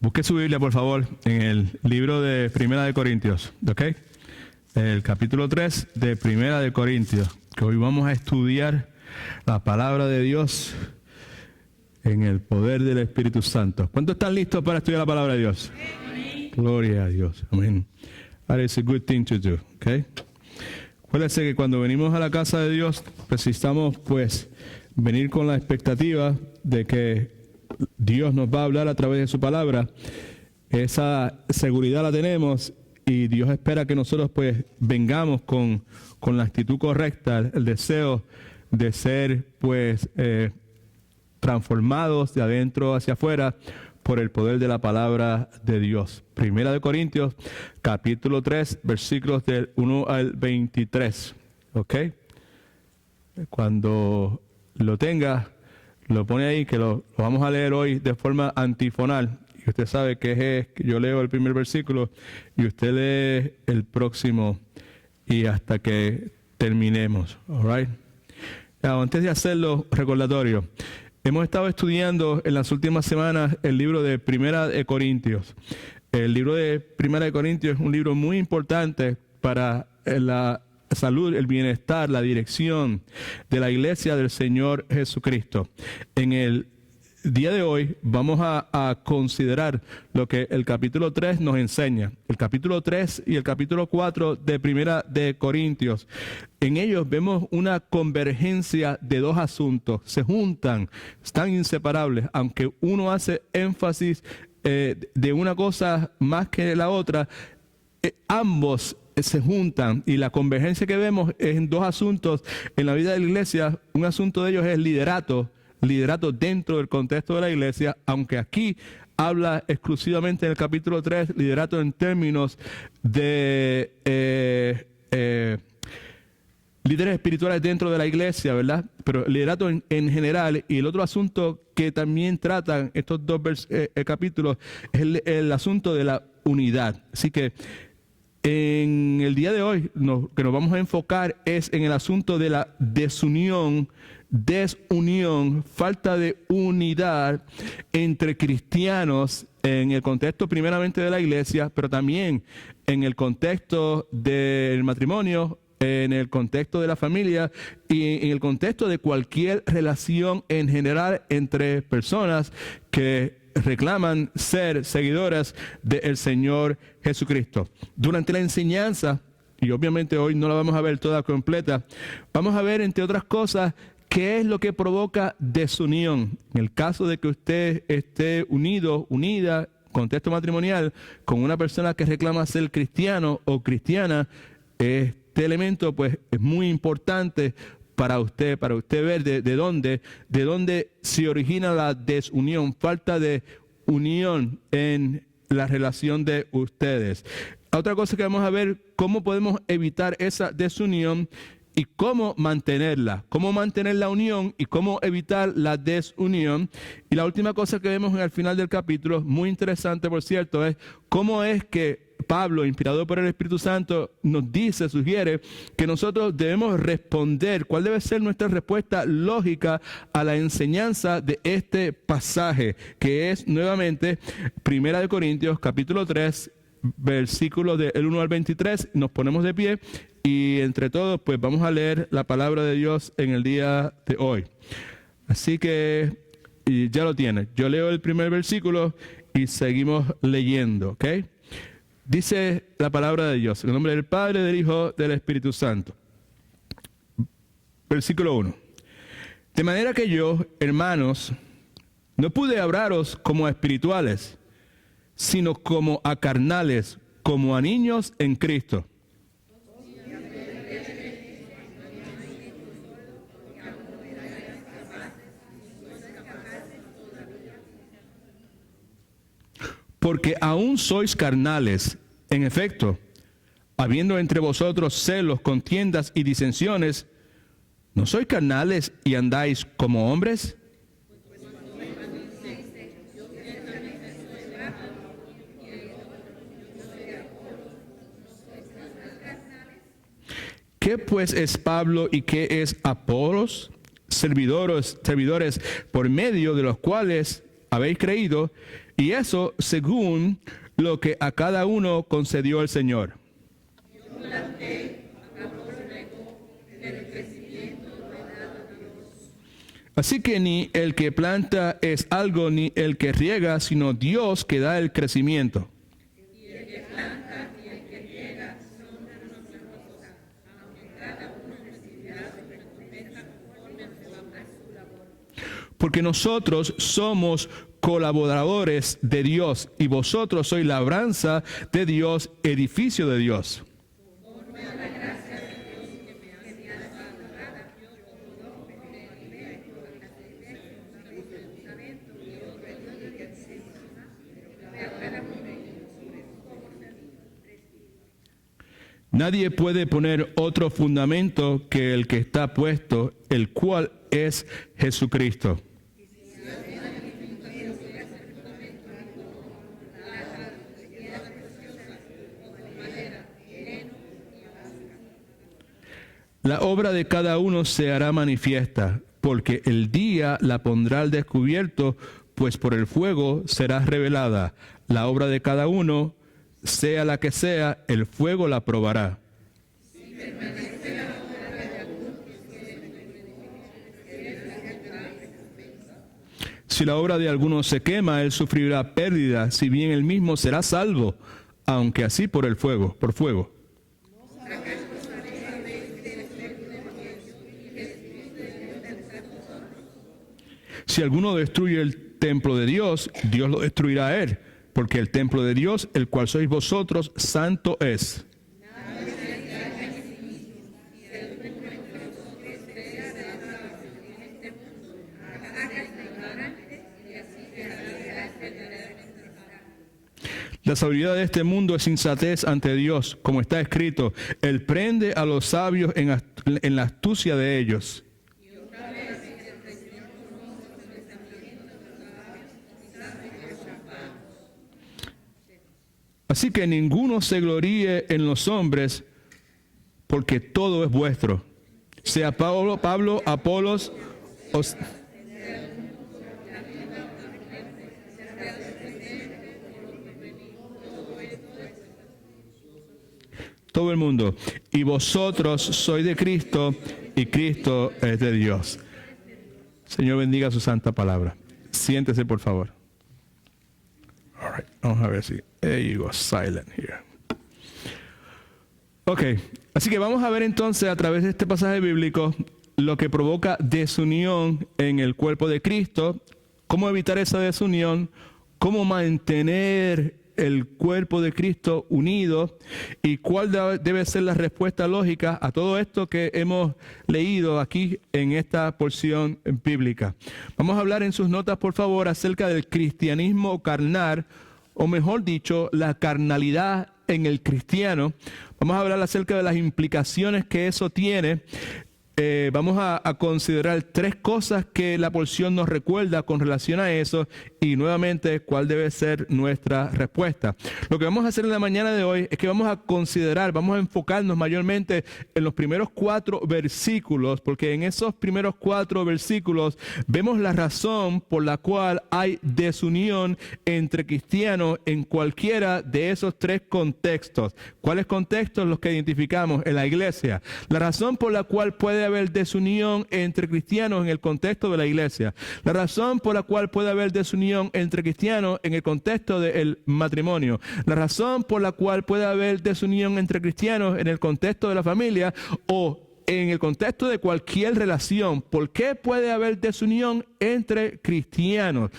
Busque su Biblia, por favor, en el libro de Primera de Corintios, ¿ok? El capítulo 3 de Primera de Corintios, que hoy vamos a estudiar la palabra de Dios en el poder del Espíritu Santo. ¿Cuántos están listos para estudiar la palabra de Dios? Amén. Gloria a Dios. Amén. That is a good thing to do, ¿ok? Acuérdense que cuando venimos a la casa de Dios, precisamos, pues, venir con la expectativa de que Dios nos va a hablar a través de su palabra. Esa seguridad la tenemos y Dios espera que nosotros pues vengamos con la actitud correcta, el deseo de ser pues transformados de adentro hacia afuera por el poder de la palabra de Dios. Primera de Corintios, capítulo 3, versículos del 1 al 23. ¿Ok? Cuando lo tenga, lo pone ahí, que lo vamos a leer hoy de forma antifonal. Y usted sabe que es yo leo el primer versículo y usted lee el próximo y hasta que terminemos. All right? Antes de hacerlo, recordatorio. Hemos estado estudiando en las últimas semanas el libro de Primera de Corintios. El libro de Primera de Corintios es un libro muy importante para la salud, el bienestar, la dirección de la iglesia del Señor Jesucristo. En el día de hoy vamos a considerar lo que el capítulo 3 nos enseña. El capítulo 3 y el capítulo 4 de Primera de Corintios. En ellos vemos una convergencia de dos asuntos. Se juntan, están inseparables, aunque uno hace énfasis de una cosa más que de la otra, ambos se juntan y la convergencia que vemos es en dos asuntos en la vida de la iglesia. Un asunto de ellos es liderato dentro del contexto de la iglesia, aunque aquí habla exclusivamente en el capítulo 3, liderato en términos de líderes espirituales dentro de la iglesia, ¿verdad? Pero liderato en general. Y el otro asunto que también tratan estos dos capítulos es el asunto de la unidad. Así que en el día de hoy que nos vamos a enfocar es en el asunto de la desunión, falta de unidad entre cristianos en el contexto primeramente de la iglesia, pero también en el contexto del matrimonio, en el contexto de la familia y en el contexto de cualquier relación en general entre personas que reclaman ser seguidoras del Señor Jesucristo. Durante la enseñanza, y obviamente hoy no la vamos a ver toda completa, vamos a ver, entre otras cosas, qué es lo que provoca desunión. En el caso de que usted esté unido, unida, contexto matrimonial, con una persona que reclama ser cristiano o cristiana, este elemento pues es muy importante para usted ver de dónde se origina la desunión, falta de unión en la relación de ustedes. Otra cosa que vamos a ver, cómo podemos evitar esa desunión y cómo mantener la unión y cómo evitar la desunión. Y la última cosa que vemos en el final del capítulo, muy interesante por cierto, es cómo es que Pablo, inspirado por el Espíritu Santo, nos sugiere que nosotros debemos responder, cuál debe ser nuestra respuesta lógica a la enseñanza de este pasaje, que es nuevamente Primera de Corintios, capítulo 3, versículos del 1 al 23. Nos ponemos de pie y entre todos pues vamos a leer la palabra de Dios en el día de hoy. Así que ya lo tienes. Yo leo el primer versículo y seguimos leyendo, ¿ok? Dice la palabra de Dios, en el nombre del Padre, del Hijo, del Espíritu Santo. Versículo 1. De manera que yo, hermanos, no pude hablaros como a espirituales, sino como a carnales, como a niños en Cristo. Porque aún sois carnales, en efecto, habiendo entre vosotros celos, contiendas y disensiones, ¿no sois carnales y andáis como hombres? ¿Qué pues es Pablo y qué es Apolos? Servidores por medio de los cuales habéis creído, Y eso según lo que a cada uno concedió el Señor. Así que ni el que planta es algo, ni el que riega, sino Dios que da el crecimiento. Porque nosotros somos colaboradores de Dios y vosotros sois labranza de Dios, edificio de Dios. Nadie puede poner otro fundamento que el que está puesto, el cual es Jesucristo. La obra de cada uno se hará manifiesta, porque el día la pondrá al descubierto, pues por el fuego será revelada. La obra de cada uno, sea la que sea, el fuego la probará. Si la obra de alguno se quema, él sufrirá pérdida, si bien él mismo será salvo, aunque así por el fuego, por fuego. Si alguno destruye el templo de Dios, Dios lo destruirá a él, porque el templo de Dios, el cual sois vosotros, santo es. La sabiduría de este mundo es insensatez ante Dios, como está escrito, Él prende a los sabios en la astucia de ellos. Así que ninguno se gloríe en los hombres, porque todo es vuestro. Sea Pablo, Apolos, todo el mundo. Y vosotros sois de Cristo, y Cristo es de Dios. Señor, bendiga su santa palabra. Siéntese, por favor. All right. Vamos a ver si... There you go, silent here. Ok, así que vamos a ver entonces a través de este pasaje bíblico lo que provoca desunión en el cuerpo de Cristo, cómo evitar esa desunión, cómo mantener el cuerpo de Cristo unido y cuál debe ser la respuesta lógica a todo esto que hemos leído aquí en esta porción bíblica. Vamos a hablar en sus notas, por favor, acerca del cristianismo carnal, o mejor dicho, la carnalidad en el cristiano. Vamos a hablar acerca de las implicaciones que eso tiene. Vamos a considerar 3 cosas que la porción nos recuerda con relación a eso y nuevamente cuál debe ser nuestra respuesta. Lo que vamos a hacer en la mañana de hoy es que vamos a considerar, vamos a enfocarnos mayormente en los primeros 4 versículos, porque en esos primeros 4 versículos vemos la razón por la cual hay desunión entre cristianos en cualquiera de esos 3 contextos. ¿Cuáles contextos? Los que identificamos en la iglesia. La razón por la cual puede haber desunión entre cristianos en el contexto de la iglesia. La razón por la cual puede haber desunión entre cristianos en el contexto del matrimonio. La razón por la cual puede haber desunión entre cristianos en el contexto de la familia o en el contexto de cualquier relación. ¿Por qué puede haber desunión entre cristianos?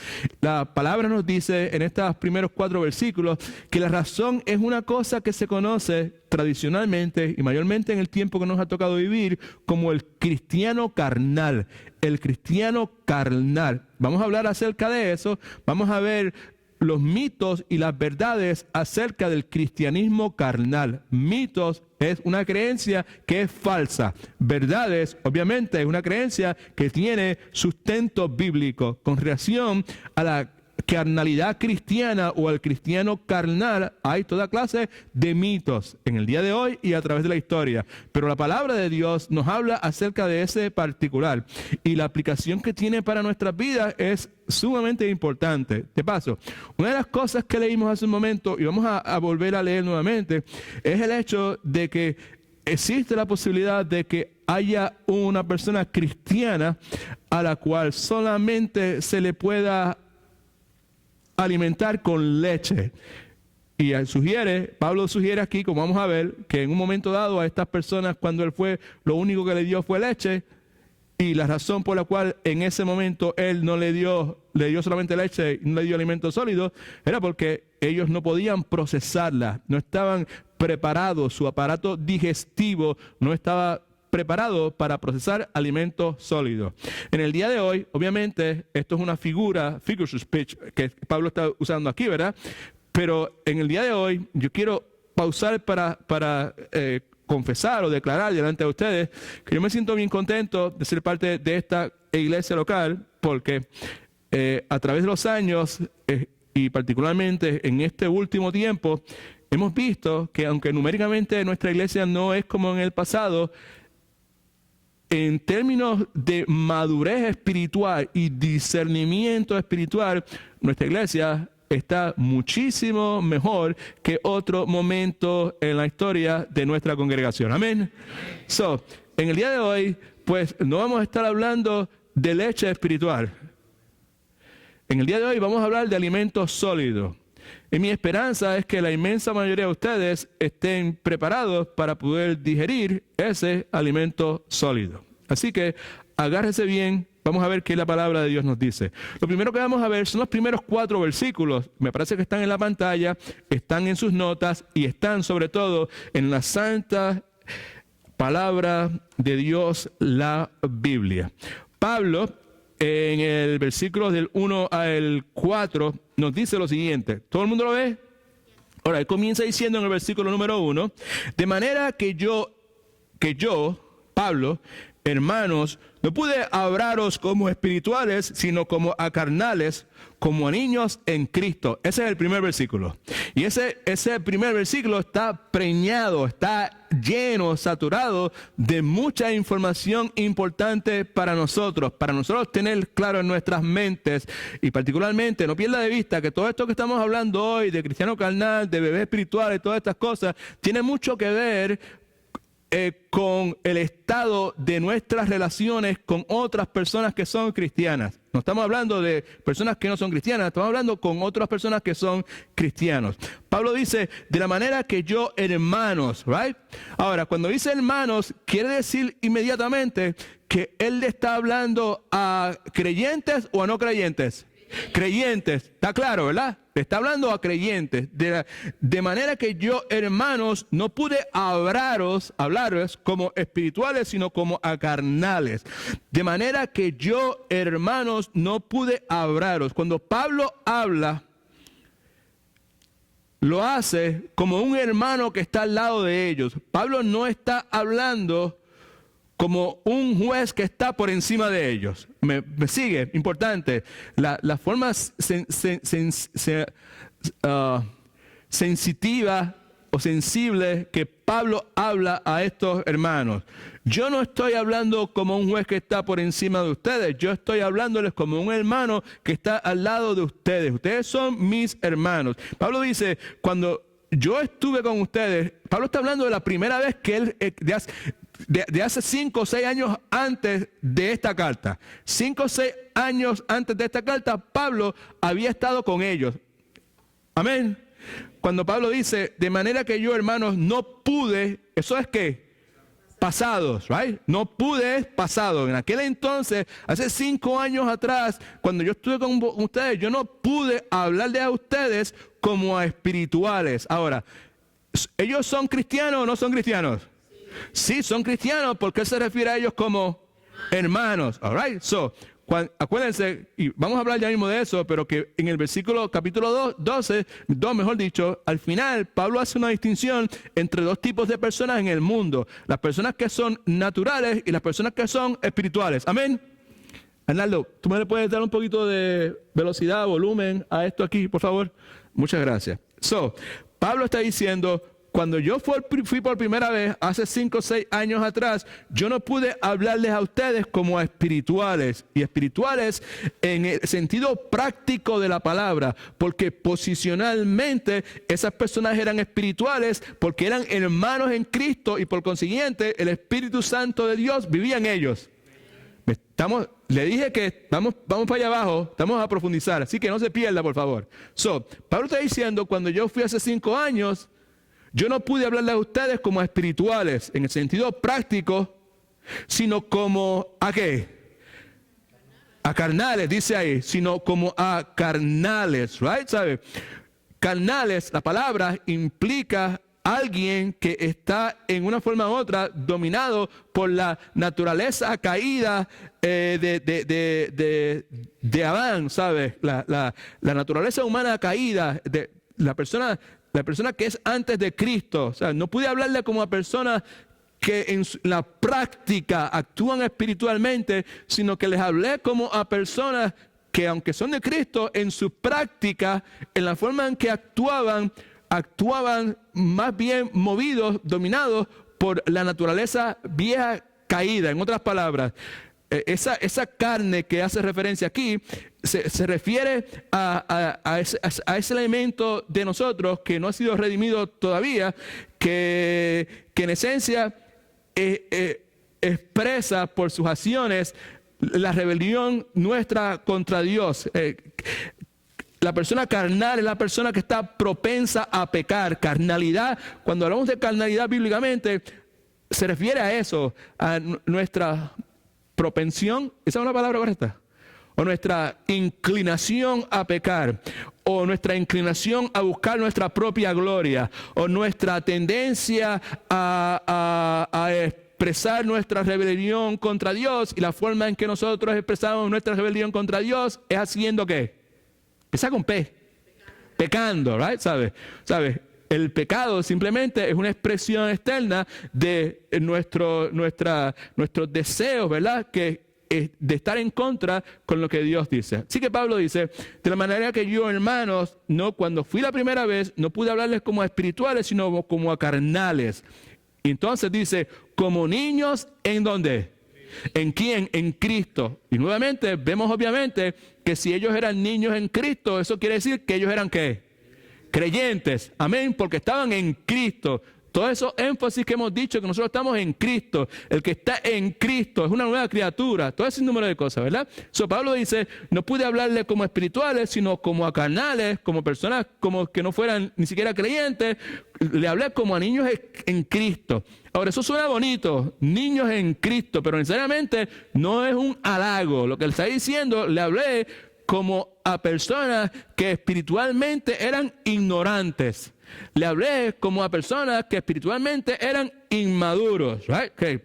La palabra nos dice en estos primeros 4 versículos que la razón es una cosa que se conoce tradicionalmente y mayormente en el tiempo que nos ha tocado vivir como el cristiano carnal. El cristiano carnal. Vamos a hablar acerca de eso. Vamos a ver los mitos y las verdades acerca del cristianismo carnal. Mitos es una creencia que es falsa. Verdades, obviamente, es una creencia que tiene sustento bíblico con relación a la carnalidad cristiana o al cristiano carnal, hay toda clase de mitos en el día de hoy y a través de la historia. Pero la palabra de Dios nos habla acerca de ese particular. Y la aplicación que tiene para nuestras vidas es sumamente importante. De paso, una de las cosas que leímos hace un momento, y vamos a volver a leer nuevamente, es el hecho de que existe la posibilidad de que haya una persona cristiana a la cual solamente se le pueda alimentar con leche. Y Pablo sugiere aquí, como vamos a ver, que en un momento dado a estas personas, cuando él fue, lo único que le dio fue leche, y la razón por la cual en ese momento él no le dio solamente leche y no le dio alimento sólido, era porque ellos no podían procesarla, no estaban preparados, su aparato digestivo no estaba preparado para procesar alimentos sólidos. En el día de hoy, obviamente, esto es una figure of speech que Pablo está usando aquí, ¿verdad? Pero en el día de hoy, yo quiero pausar para confesar o declarar delante de ustedes que yo me siento bien contento de ser parte de esta iglesia local, porque a través de los años y particularmente en este último tiempo, hemos visto que aunque numéricamente nuestra iglesia no es como en el pasado, en términos de madurez espiritual y discernimiento espiritual, nuestra iglesia está muchísimo mejor que otro momento en la historia de nuestra congregación. Amén. En el día de hoy, pues no vamos a estar hablando de leche espiritual. En el día de hoy vamos a hablar de alimentos sólidos. Y mi esperanza es que la inmensa mayoría de ustedes estén preparados para poder digerir ese alimento sólido. Así que agárrese bien, vamos a ver qué la palabra de Dios nos dice. Lo primero que vamos a ver son los primeros 4 versículos. Me parece que están en la pantalla, están en sus notas y están sobre todo en la santa palabra de Dios, la Biblia. Pablo, en el versículo del 1 al 4, nos dice lo siguiente. ¿Todo el mundo lo ve? Ahora, él comienza diciendo en el versículo número 1, de manera que yo, Pablo, hermanos, no pude hablaros como espirituales, sino como a carnales, como a niños en Cristo. Ese es el primer versículo. Y ese primer versículo está preñado, está lleno, saturado de mucha información importante para nosotros tener claro en nuestras mentes. Y particularmente, no pierda de vista que todo esto que estamos hablando hoy, de cristiano carnal, de bebé espiritual y todas estas cosas, tiene mucho que ver con el estado de nuestras relaciones con otras personas que son cristianas. No estamos hablando de personas que no son cristianas, estamos hablando con otras personas que son cristianos. Pablo dice, de la manera que yo, hermanos, right? Ahora, cuando dice hermanos, quiere decir inmediatamente que él le está hablando a creyentes o a no creyentes. Creyentes, está claro, ¿verdad? Le está hablando a creyentes. De manera que yo, hermanos, no pude hablaros como espirituales, sino como a carnales. De manera que yo, hermanos, no pude hablaros. Cuando Pablo habla, lo hace como un hermano que está al lado de ellos. Pablo no está hablando como un juez que está por encima de ellos. ¿Me sigue? Importante. La forma sensitiva o sensible que Pablo habla a estos hermanos. Yo no estoy hablando como un juez que está por encima de ustedes. Yo estoy hablándoles como un hermano que está al lado de ustedes. Ustedes son mis hermanos. Pablo dice, cuando yo estuve con ustedes, Pablo está hablando de la primera vez que él, de hace 5 o 6 años antes de esta carta. 5 o 6 años antes de esta carta, Pablo había estado con ellos. Amén. Cuando Pablo dice, de manera que yo, hermanos, no pude, eso es que pasados, right? No pude es pasado. En aquel entonces, hace 5 años atrás, cuando yo estuve con ustedes, yo no pude hablarles a ustedes como a espirituales. Ahora, ¿ellos son cristianos o no son cristianos? Sí, son cristianos, porque él se refiere a ellos como hermanos. All right, acuérdense, y vamos a hablar ya mismo de eso, pero que en el capítulo 12, mejor dicho, al final Pablo hace una distinción entre 2 tipos de personas en el mundo: las personas que son naturales y las personas que son espirituales. Amén. Arnaldo, ¿tú me le puedes dar un poquito de velocidad, volumen a esto aquí, por favor? Muchas gracias. Pablo está diciendo, cuando yo fui por primera vez, hace 5 o 6 años atrás, yo no pude hablarles a ustedes como a espirituales. Y espirituales en el sentido práctico de la palabra. Porque posicionalmente esas personas eran espirituales porque eran hermanos en Cristo y por consiguiente el Espíritu Santo de Dios vivía en ellos. Le dije que vamos para allá abajo, estamos a profundizar, así que no se pierda, por favor. Pablo está diciendo, cuando yo fui hace 5 años, yo no pude hablarle a ustedes como a espirituales, en el sentido práctico, sino como, ¿a qué? A carnales, dice ahí, sino como a carnales, right? ¿Sabe? Carnales, la palabra implica alguien que está en una forma u otra dominado por la naturaleza caída de Adán, ¿sabes? La naturaleza humana caída de la persona que es antes de Cristo. O sea, no pude hablarle como a personas que en la práctica actúan espiritualmente, sino que les hablé como a personas que aunque son de Cristo, en su práctica, en la forma en que actuaban más bien movidos, dominados por la naturaleza vieja caída. En otras palabras, esa carne que hace referencia aquí se refiere a ese elemento de nosotros que no ha sido redimido todavía, que en esencia expresa por sus acciones la rebelión nuestra contra Dios. La persona carnal es la persona que está propensa a pecar. Carnalidad, cuando hablamos de carnalidad bíblicamente, se refiere a eso, a nuestra propensión, ¿esa es una palabra correcta? O nuestra inclinación a pecar, o nuestra inclinación a buscar nuestra propia gloria, o nuestra tendencia a expresar nuestra rebelión contra Dios, y la forma en que nosotros expresamos nuestra rebelión contra Dios es haciendo ¿qué? Empieza con P. Pecando, right? ¿Sabes? El pecado simplemente es una expresión externa de nuestros deseos, ¿verdad? De estar en contra con lo que Dios dice. Así que Pablo dice, de la manera que yo, hermanos, cuando fui la primera vez, no pude hablarles como a espirituales, sino como a carnales. Y entonces dice, como niños, ¿en dónde? ¿En quién? En Cristo. Y nuevamente vemos obviamente que si ellos eran niños en Cristo, eso quiere decir que ellos eran ¿qué? Creyentes. Amén, porque estaban en Cristo. Todo eso énfasis que hemos dicho, que nosotros estamos en Cristo. El que está en Cristo es una nueva criatura. Todo ese número de cosas, ¿verdad? Pablo dice, no pude hablarle como espirituales, sino como a carnales, como personas como que no fueran ni siquiera creyentes. Le hablé como a niños en Cristo. Ahora, eso suena bonito, niños en Cristo, pero necesariamente no es un halago. Lo que él está diciendo, le hablé como a personas que espiritualmente eran ignorantes. Le hablé como a personas que espiritualmente eran inmaduros. Right? Okay.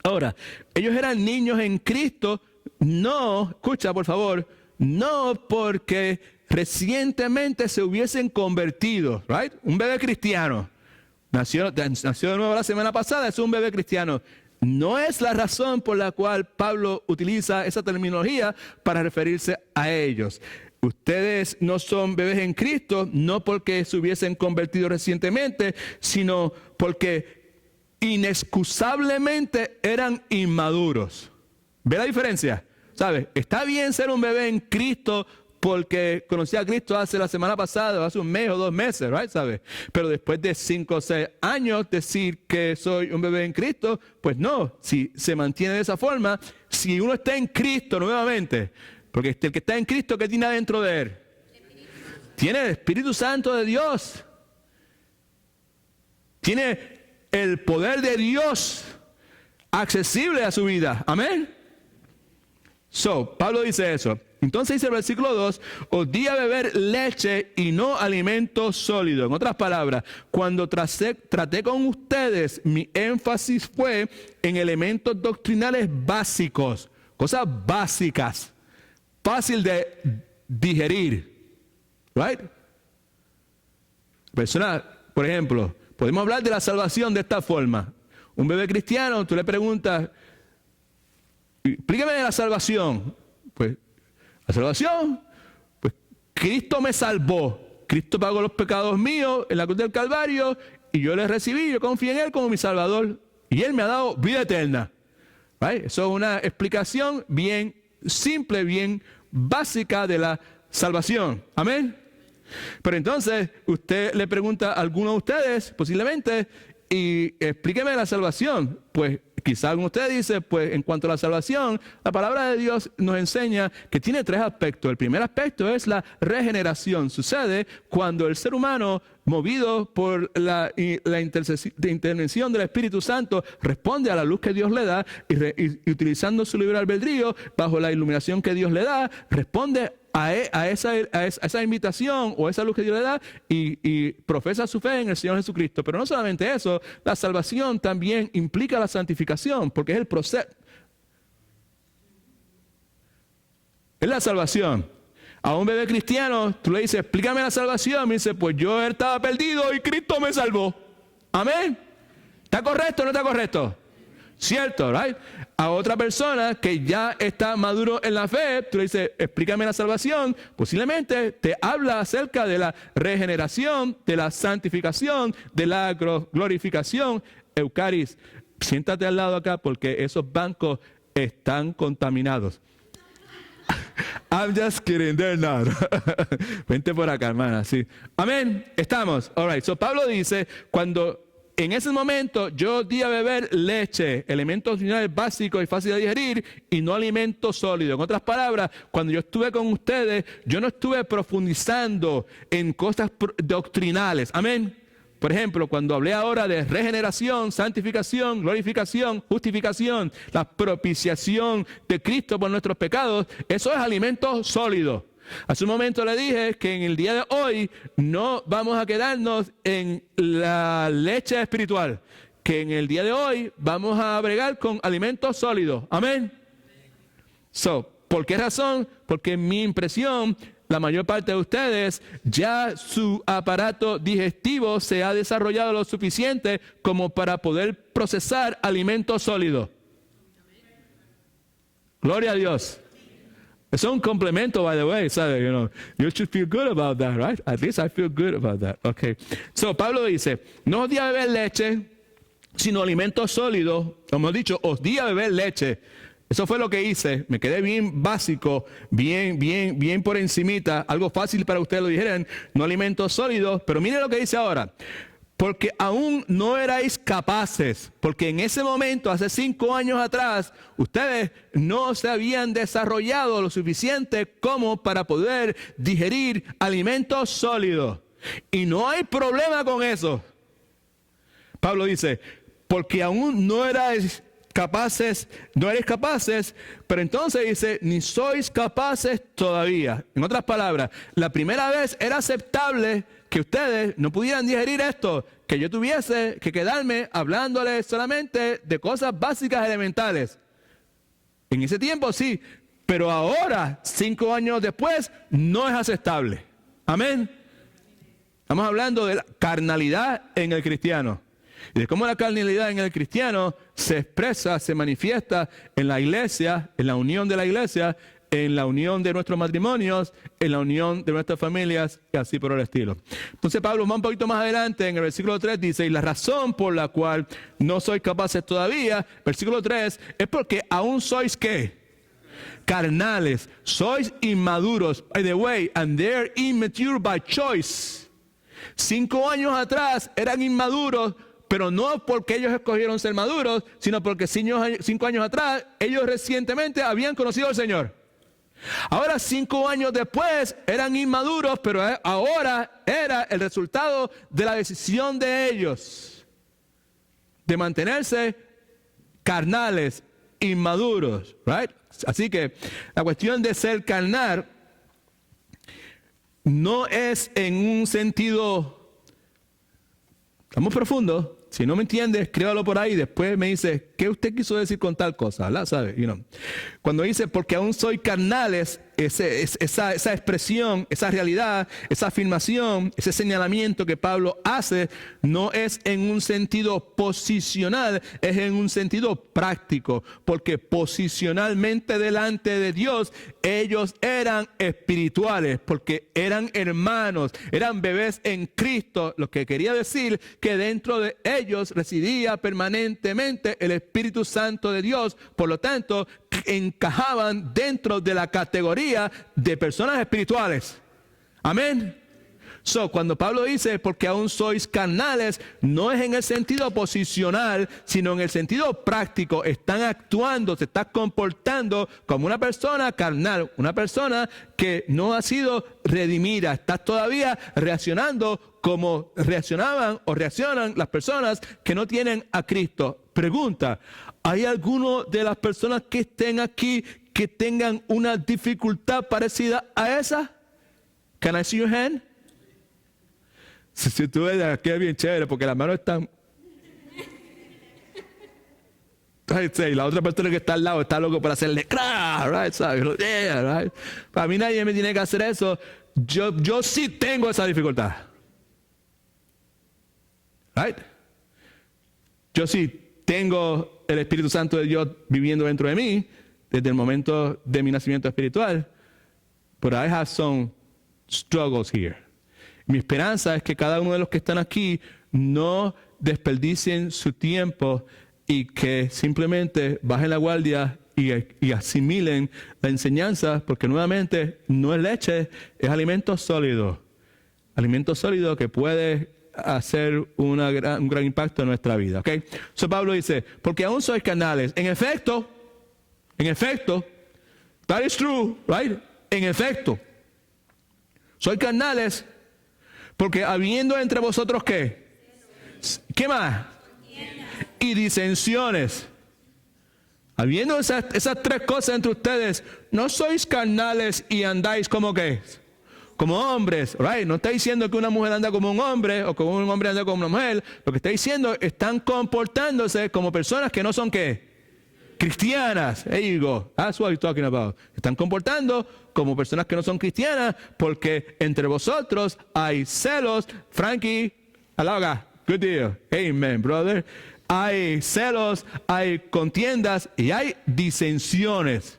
Ahora, ellos eran niños en Cristo, no, escucha por favor, no porque recientemente se hubiesen convertido. Right? Un bebé cristiano. Nació de nuevo la semana pasada, es un bebé cristiano. No es la razón por la cual Pablo utiliza esa terminología para referirse a ellos. Ustedes no son bebés en Cristo, no porque se hubiesen convertido recientemente, sino porque inexcusablemente eran inmaduros. ¿Ve la diferencia? ¿Sabe? Está bien ser un bebé en Cristo porque conocí a Cristo hace la semana pasada, hace un mes o 2 meses, right? ¿Sabe? Pero después de 5 o 6 años decir que soy un bebé en Cristo, pues no. Si se mantiene de esa forma, si uno está en Cristo nuevamente, porque el que está en Cristo, ¿qué tiene adentro de él? Tiene el Espíritu Santo de Dios. Tiene el poder de Dios accesible a su vida. Amén. Pablo dice eso. Entonces dice el versículo 2, os di a beber leche y no alimento sólido. En otras palabras, cuando traté con ustedes, mi énfasis fue en elementos doctrinales básicos, cosas básicas, fácil de digerir. Right? Persona, por ejemplo, podemos hablar de la salvación de esta forma. Un bebé cristiano, tú le preguntas, explícame de la salvación. Pues la salvación, pues Cristo me salvó. Cristo pagó los pecados míos en la cruz del Calvario y yo le recibí, yo confié en Él como mi Salvador. Y Él me ha dado vida eterna. ¿Right? Eso es una explicación bien simple, bien básica de la salvación. Amén. Pero entonces usted le pregunta a alguno de ustedes, posiblemente, y explíqueme la salvación. Pues quizá alguno de ustedes dice, pues en cuanto a la salvación, la palabra de Dios nos enseña que tiene tres aspectos. El primer aspecto es la regeneración. Sucede cuando el ser humano, movido por la intervención del Espíritu Santo, responde a la luz que Dios le da y utilizando su libre albedrío, bajo la iluminación que Dios le da, responde a esa invitación o esa luz que Dios le da y profesa su fe en el Señor Jesucristo. Pero no solamente eso, la salvación también implica la santificación, porque es el proceso. Es la salvación. A un bebé cristiano, tú le dices, explícame la salvación. Me dice, pues yo estaba perdido y Cristo me salvó. Amén. ¿Está correcto o no está correcto? Cierto, right? A otra persona que ya está maduro en la fe, tú le dices, explícame la salvación. Posiblemente te habla acerca de la regeneración, de la santificación, de la glorificación. Eucaris, siéntate al lado acá porque esos bancos están contaminados. I'm just kidding, they're not. Vente por acá, hermana, sí. Amén, estamos. All right, so Pablo dice, cuando en ese momento yo di a beber leche, elementos nutricionales básicos y fáciles de digerir, y no alimento sólido. En otras palabras, cuando yo estuve con ustedes, yo no estuve profundizando en cosas doctrinales. Amén. Por ejemplo, cuando hablé ahora de regeneración, santificación, glorificación, justificación, la propiciación de Cristo por nuestros pecados, eso es alimento sólido. Hace un momento le dije que en el día de hoy no vamos a quedarnos en la leche espiritual, que en el día de hoy vamos a bregar con alimentos sólidos. Amén. ¿Por qué razón? Porque en mi impresión, la mayor parte de ustedes, ya su aparato digestivo se ha desarrollado lo suficiente como para poder procesar alimentos sólidos. Gloria a Dios. Eso es un complemento, by the way, ¿sabes? You should feel good about that, right? At least I feel good about that. Okay. So, Pablo dice, no os di a beber leche, sino alimentos sólidos. Como he dicho, os di a beber leche. Eso fue lo que hice. Me quedé bien básico, bien por encimita. Algo fácil para ustedes lo dijeran, no alimentos sólidos. Pero mire lo que dice ahora. Porque aún no erais capaces, porque en ese momento, hace 5 años atrás, ustedes no se habían desarrollado lo suficiente como para poder digerir alimentos sólidos. Y no hay problema con eso. Pablo dice, porque aún no erais capaces, pero entonces dice, ni sois capaces todavía. En otras palabras, la primera vez era aceptable que ustedes no pudieran digerir esto, que yo tuviese que quedarme hablándoles solamente de cosas básicas elementales. En ese tiempo sí, pero ahora, 5 años después, no es aceptable. Amén. Estamos hablando de la carnalidad en el cristiano. Y de cómo la carnalidad en el cristiano se expresa, se manifiesta en la iglesia, en la unión de la iglesia, en la unión de nuestros matrimonios, en la unión de nuestras familias y así por el estilo. Entonces Pablo va un poquito más adelante en el versículo 3, dice, y la razón por la cual no sois capaces todavía, versículo 3, es porque aún sois ¿qué? Carnales, sois inmaduros. By the way, and they're immature by choice. 5 años atrás eran inmaduros, pero no porque ellos escogieron ser maduros, sino porque 5 años atrás ellos recientemente habían conocido al Señor. Ahora 5 años después eran inmaduros, pero ahora era el resultado de la decisión de ellos de mantenerse carnales, inmaduros, right? Así que la cuestión de ser carnal no es en un sentido, estamos profundos. Si no me entiende, escríbalo por ahí. Después me dice, ¿qué usted quiso decir con tal cosa? ¿Verdad? ¿Sabe? Cuando dice, porque aún soy carnales, esa expresión, esa realidad, esa afirmación, ese señalamiento que Pablo hace, no es en un sentido posicional, es en un sentido práctico, porque posicionalmente delante de Dios, ellos eran espirituales, porque eran hermanos, eran bebés en Cristo, lo que quería decir que dentro de ellos residía permanentemente el Espíritu Santo de Dios, por lo tanto, encajaban dentro de la categoría de personas espirituales. Amén. Cuando Pablo dice, porque aún sois carnales, no es en el sentido posicional, sino en el sentido práctico. Están actuando, se están comportando como una persona carnal, una persona que no ha sido redimida. Estás todavía reaccionando como reaccionaban o reaccionan las personas que no tienen a Cristo. Pregunta, ¿hay alguno de las personas que estén aquí que tengan una dificultad parecida a esa? Can I see your hand? Si tú ves aquí es bien chévere porque las manos están... La otra persona que está al lado está loco por hacerle right, ¿sabes? Yeah, right. Para mí nadie me tiene que hacer eso. Yo sí tengo esa dificultad. Right? Yo sí tengo el Espíritu Santo de Dios viviendo dentro de mí desde el momento de mi nacimiento espiritual. But I have some struggles here. Mi esperanza es que cada uno de los que están aquí no desperdicien su tiempo y que simplemente bajen la guardia y asimilen la enseñanza, porque nuevamente no es leche, es alimento sólido. Alimento sólido que puede hacer un gran impacto en nuestra vida. ¿Okay? Pablo dice, porque aún sois carnales. En efecto, that is true, right? En efecto, sois carnales. Porque habiendo entre vosotros, ¿qué? ¿Qué más? Y disensiones. Habiendo esas tres cosas entre ustedes, no sois carnales y andáis como ¿qué? Como hombres, right? No está diciendo que una mujer anda como un hombre o que un hombre anda como una mujer. Lo que está diciendo, están comportándose como personas que no son ¿qué? Cristianas. There you go. That's what I'm talking about. Están comportando como personas que no son cristianas porque entre vosotros hay celos. Frankie, alaga. Good deal. Amen, brother. Hay celos, hay contiendas y hay disensiones.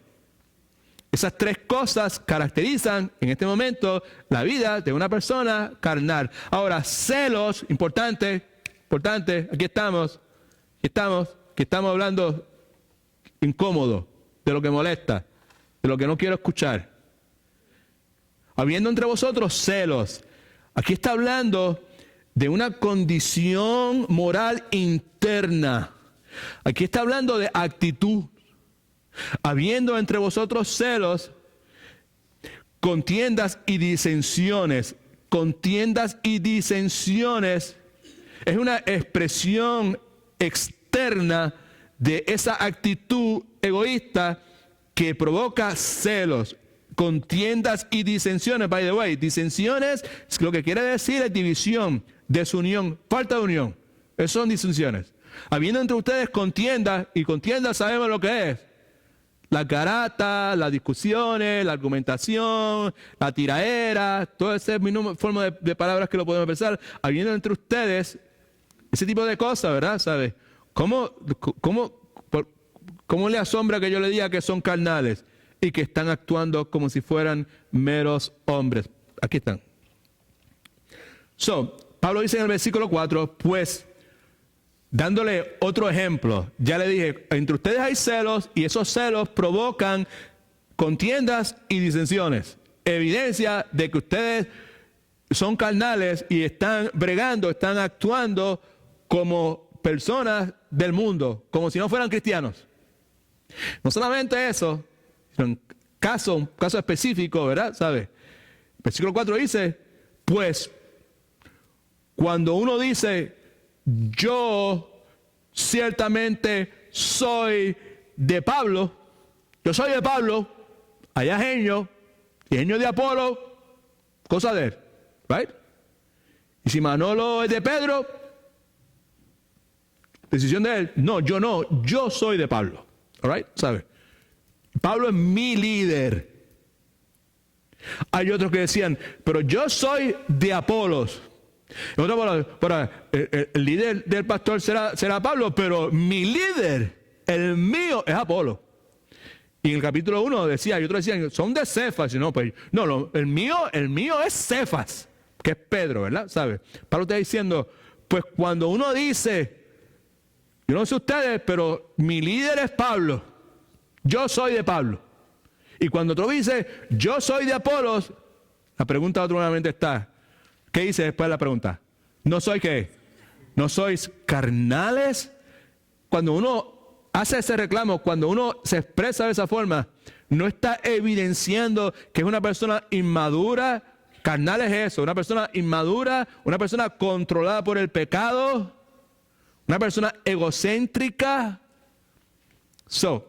Esas tres cosas caracterizan en este momento la vida de una persona carnal. Ahora, celos, importante, aquí estamos hablando incómodo, de lo que molesta, de lo que no quiero escuchar. Habiendo entre vosotros celos, aquí está hablando de una condición moral interna. Aquí está hablando de actitud. Habiendo entre vosotros celos, contiendas y disensiones. Contiendas y disensiones es una expresión externa de esa actitud egoísta que provoca celos, contiendas y disensiones. By the way, disensiones lo que quiere decir es división, desunión, falta de unión. Esas son disensiones. Habiendo entre ustedes contiendas, y contiendas sabemos lo que es. La garata, las discusiones, la argumentación, la tiraera, toda esa forma de palabras que lo podemos pensar. Habiendo entre ustedes ese tipo de cosas, ¿verdad? ¿Sabes? ¿Cómo le asombra que yo le diga que son carnales y que están actuando como si fueran meros hombres? Aquí están. Pablo dice en el versículo 4, pues, dándole otro ejemplo, ya le dije, entre ustedes hay celos y esos celos provocan contiendas y disensiones. Evidencia de que ustedes son carnales y están bregando, están actuando como personas del mundo, como si no fueran cristianos. No solamente eso, sino un caso específico, ¿verdad? ¿Sabe? Versículo 4 dice, pues, cuando uno dice, yo ciertamente soy de Pablo, yo soy de Pablo, allá es Genio, y Genio de Apolo, cosa de él, right? Y si Manolo es de Pedro, decisión de él. No, yo soy de Pablo. All right, ¿sabe? Pablo es mi líder. Hay otros que decían, pero yo soy de Apolos. El líder del pastor será Pablo, pero mi líder, el mío, es Apolo. Y en el capítulo 1 decía, y otros decían, son de Cefas. Y el mío es Cefas, que es Pedro, ¿verdad? ¿Sabe? Pablo está diciendo, pues cuando uno dice, yo no sé ustedes, pero mi líder es Pablo, yo soy de Pablo. Y cuando otro dice, yo soy de Apolos, la pregunta otra nuevamente está, ¿qué dice después de la pregunta? ¿No soy qué? ¿No sois carnales? Cuando uno hace ese reclamo, cuando uno se expresa de esa forma, no está evidenciando que es una persona inmadura. Carnal es eso, una persona inmadura, una persona controlada por el pecado, una persona egocéntrica. Esa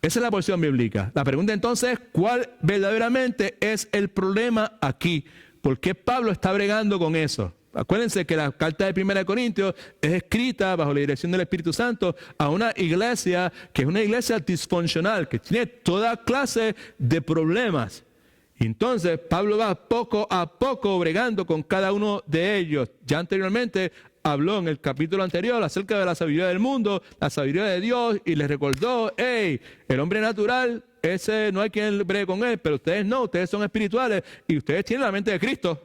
es la porción bíblica. La pregunta entonces es, ¿cuál verdaderamente es el problema aquí? ¿Por qué Pablo está bregando con eso? Acuérdense que la carta de 1 Corintios es escrita bajo la dirección del Espíritu Santo a una iglesia que es una iglesia disfuncional, que tiene toda clase de problemas. Y entonces Pablo va poco a poco bregando con cada uno de ellos. Ya anteriormente habló en el capítulo anterior acerca de la sabiduría del mundo, la sabiduría de Dios, y les recordó, hey, el hombre natural, ese no hay quien bregue con él, pero ustedes no, ustedes son espirituales y ustedes tienen la mente de Cristo.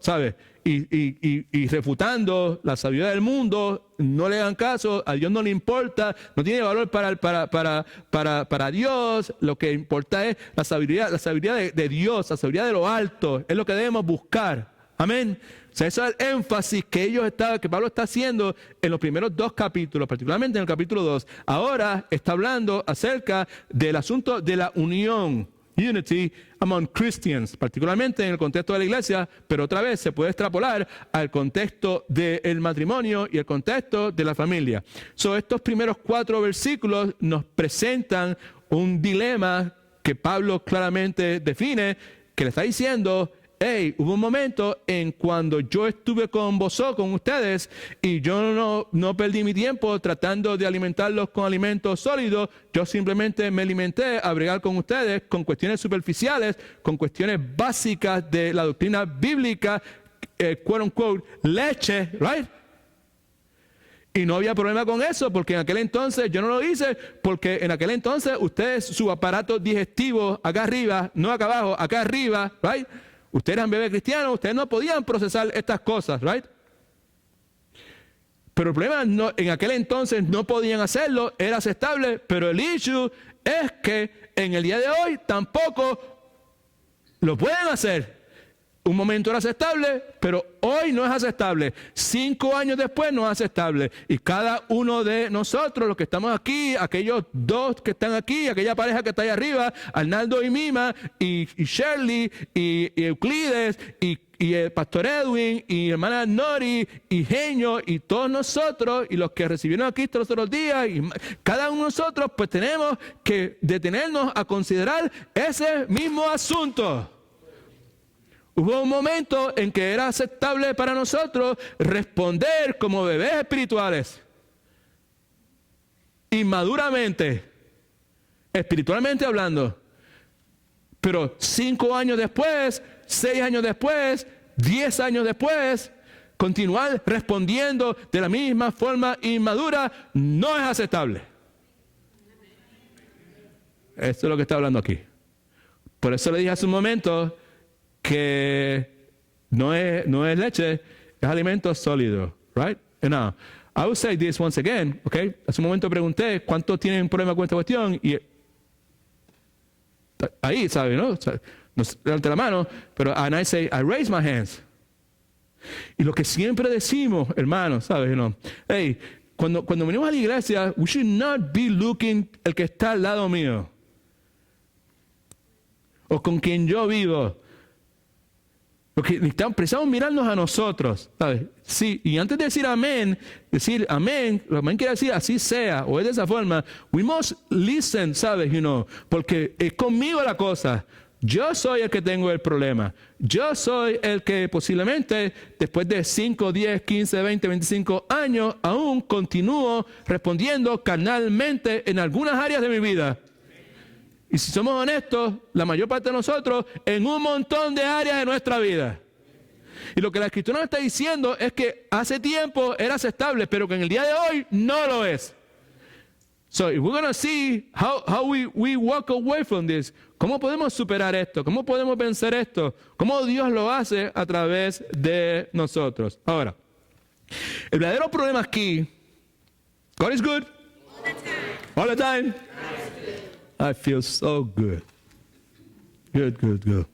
¿Sabe? Y refutando la sabiduría del mundo, no le hagan caso, a Dios no le importa, no tiene valor para Dios. Lo que importa es la sabiduría de Dios, la sabiduría de lo alto, es lo que debemos buscar. Amén. O sea, eso es el énfasis que Pablo está haciendo en los primeros 2 capítulos, particularmente en el capítulo 2. Ahora está hablando acerca del asunto de la unión. Unity among Christians, particularmente en el contexto de la iglesia, pero otra vez se puede extrapolar al contexto del matrimonio y el contexto de la familia. Estos primeros 4 versículos nos presentan un dilema que Pablo claramente define, que le está diciendo, hey, hubo un momento en cuando yo estuve con ustedes, y yo no perdí mi tiempo tratando de alimentarlos con alimentos sólidos. Yo simplemente me alimenté a bregar con ustedes con cuestiones superficiales, con cuestiones básicas de la doctrina bíblica, quote unquote, leche, right? Y no había problema con eso, porque en aquel entonces yo no lo hice, porque en aquel entonces ustedes, su aparato digestivo acá arriba, no acá abajo, acá arriba, right? Ustedes eran bebés cristianos, ustedes no podían procesar estas cosas, right? Pero el problema en aquel entonces no podían hacerlo, era aceptable, pero el issue es que en el día de hoy tampoco lo pueden hacer. Un momento era aceptable, pero hoy no es aceptable. 5 años después no es aceptable. Y cada uno de nosotros, los que estamos aquí, aquellos 2 que están aquí, aquella pareja que está ahí arriba, Arnaldo y Mima, y Shirley, y Euclides, y el pastor Edwin, y hermana Nori, y Genio, y todos nosotros, y los que recibieron a Cristo los otros días, y cada uno de nosotros, pues tenemos que detenernos a considerar ese mismo asunto. Hubo un momento en que era aceptable para nosotros responder como bebés espirituales, inmaduramente, espiritualmente hablando. Pero 5 años después, 6 años después, 10 años después, continuar respondiendo de la misma forma inmadura no es aceptable. Esto es lo que está hablando aquí. Por eso le dije hace un momento que no es leche, es alimento sólido, right? Now, I will say this once again, okay? Hace un momento pregunté, ¿cuántos tienen problema con esta cuestión? Y ahí, ¿sabe, no? O sea, no levante la mano, pero and I say, I raise my hands. Y lo que siempre decimos, hermanos, ¿sabes? Hey, cuando venimos a la iglesia, we should not be looking el que está al lado mío, o con quien yo vivo. Porque precisamos mirarnos a nosotros, ¿sabes? Sí, y antes de decir amén, lo amén quiere decir así sea, o es de esa forma. We must listen, ¿sabes? Porque es conmigo la cosa. Yo soy el que tengo el problema. Yo soy el que posiblemente después de 5, 10, 15, 20, 25 años aún continúo respondiendo carnalmente en algunas áreas de mi vida. Y si somos honestos, la mayor parte de nosotros, en un montón de áreas de nuestra vida. Y lo que la Escritura nos está diciendo es que hace tiempo era aceptable, pero que en el día de hoy no lo es. So, if we're going to see how we walk away from this, ¿cómo podemos superar esto? ¿Cómo podemos vencer esto? ¿Cómo Dios lo hace a través de nosotros? Ahora, el verdadero problema aquí, God is good. All the time. I feel so good. Good.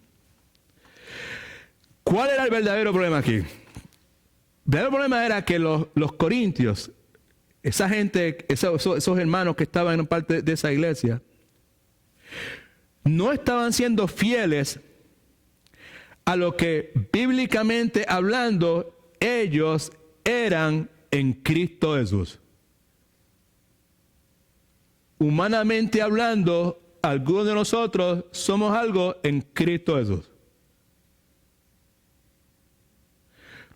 ¿Cuál era el verdadero problema aquí? El verdadero problema era que los corintios, esa gente, esos hermanos que estaban en parte de esa iglesia, no estaban siendo fieles a lo que bíblicamente hablando ellos eran en Cristo Jesús. Humanamente hablando, algunos de nosotros somos algo en Cristo Jesús.